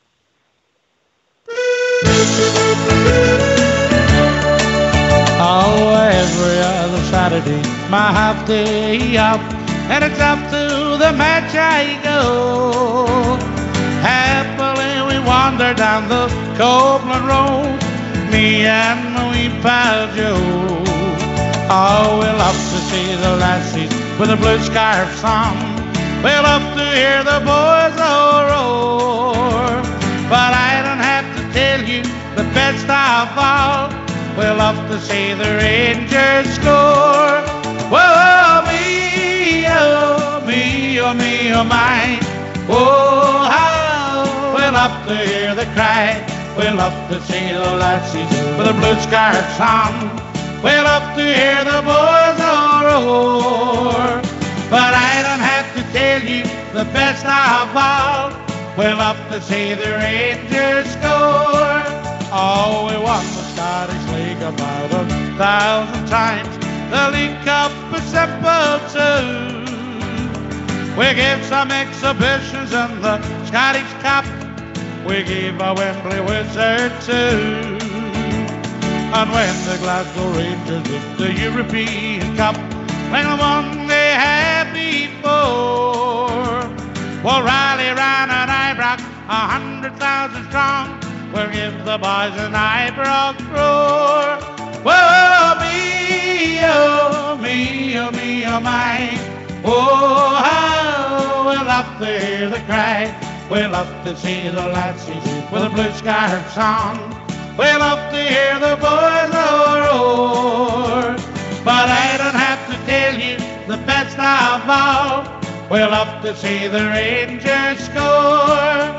Oh, every other Saturday, my half day up, and it's up to the match I go. Happily we wander down the Copeland Road, me and my wee pal Joe. Oh, we love to see the lassies with the blue scarves on. We love to hear the boys all roar. But I don't have to tell you the best of all, we love to see the Rangers score. Whoa, me, oh, me, oh, me, oh, my. Oh, how we love to hear the cry. We love to see the lassies with the blue scarves on. We love to hear the boys all roar. But I don't have to tell you the best of all, we love to see the Rangers score. Oh, we won the Scottish League about 1,000 times. The League Cup is simple too. We gave some exhibitions in the Scottish Cup. We gave a Wembley Wizard too. And when the Glasgow Rangers won the European Cup, when they won they had before, we'll rally round an Ibrox 100,000 strong. We'll give the boys an Ibrox roar. Whoa, me, oh, me, oh, me, oh, my. Oh, how we love to hear the cry. We love to see the lassies with the blue scarves on. We love to hear the boys roar. But I don't have to tell you the best of all, we love to see the Rangers score.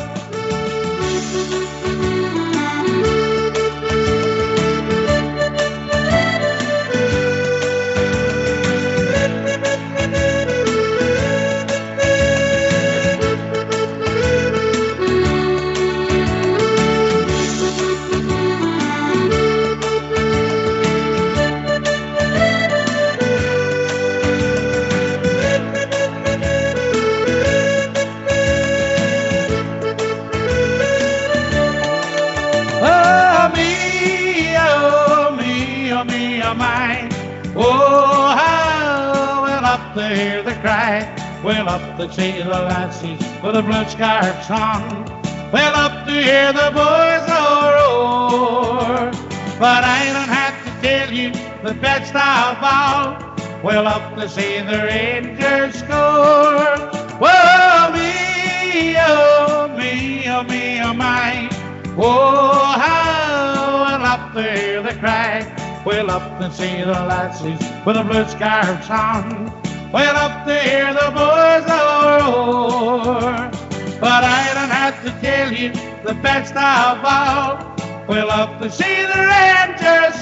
Oh, how we love to hear the cry. We love to see the lassies with the blue scarves on. We love to hear the boys roar. But I don't have to tell you the best of all, we love to see the Rangers score. Whoa, me, oh, me, oh, me, oh, my. Oh, how I love to hear the cry. We love to see the lassies with the blue scarves on. We love to hear the boys roar. But I don't have to tell you the best of all, we love to see the Rangers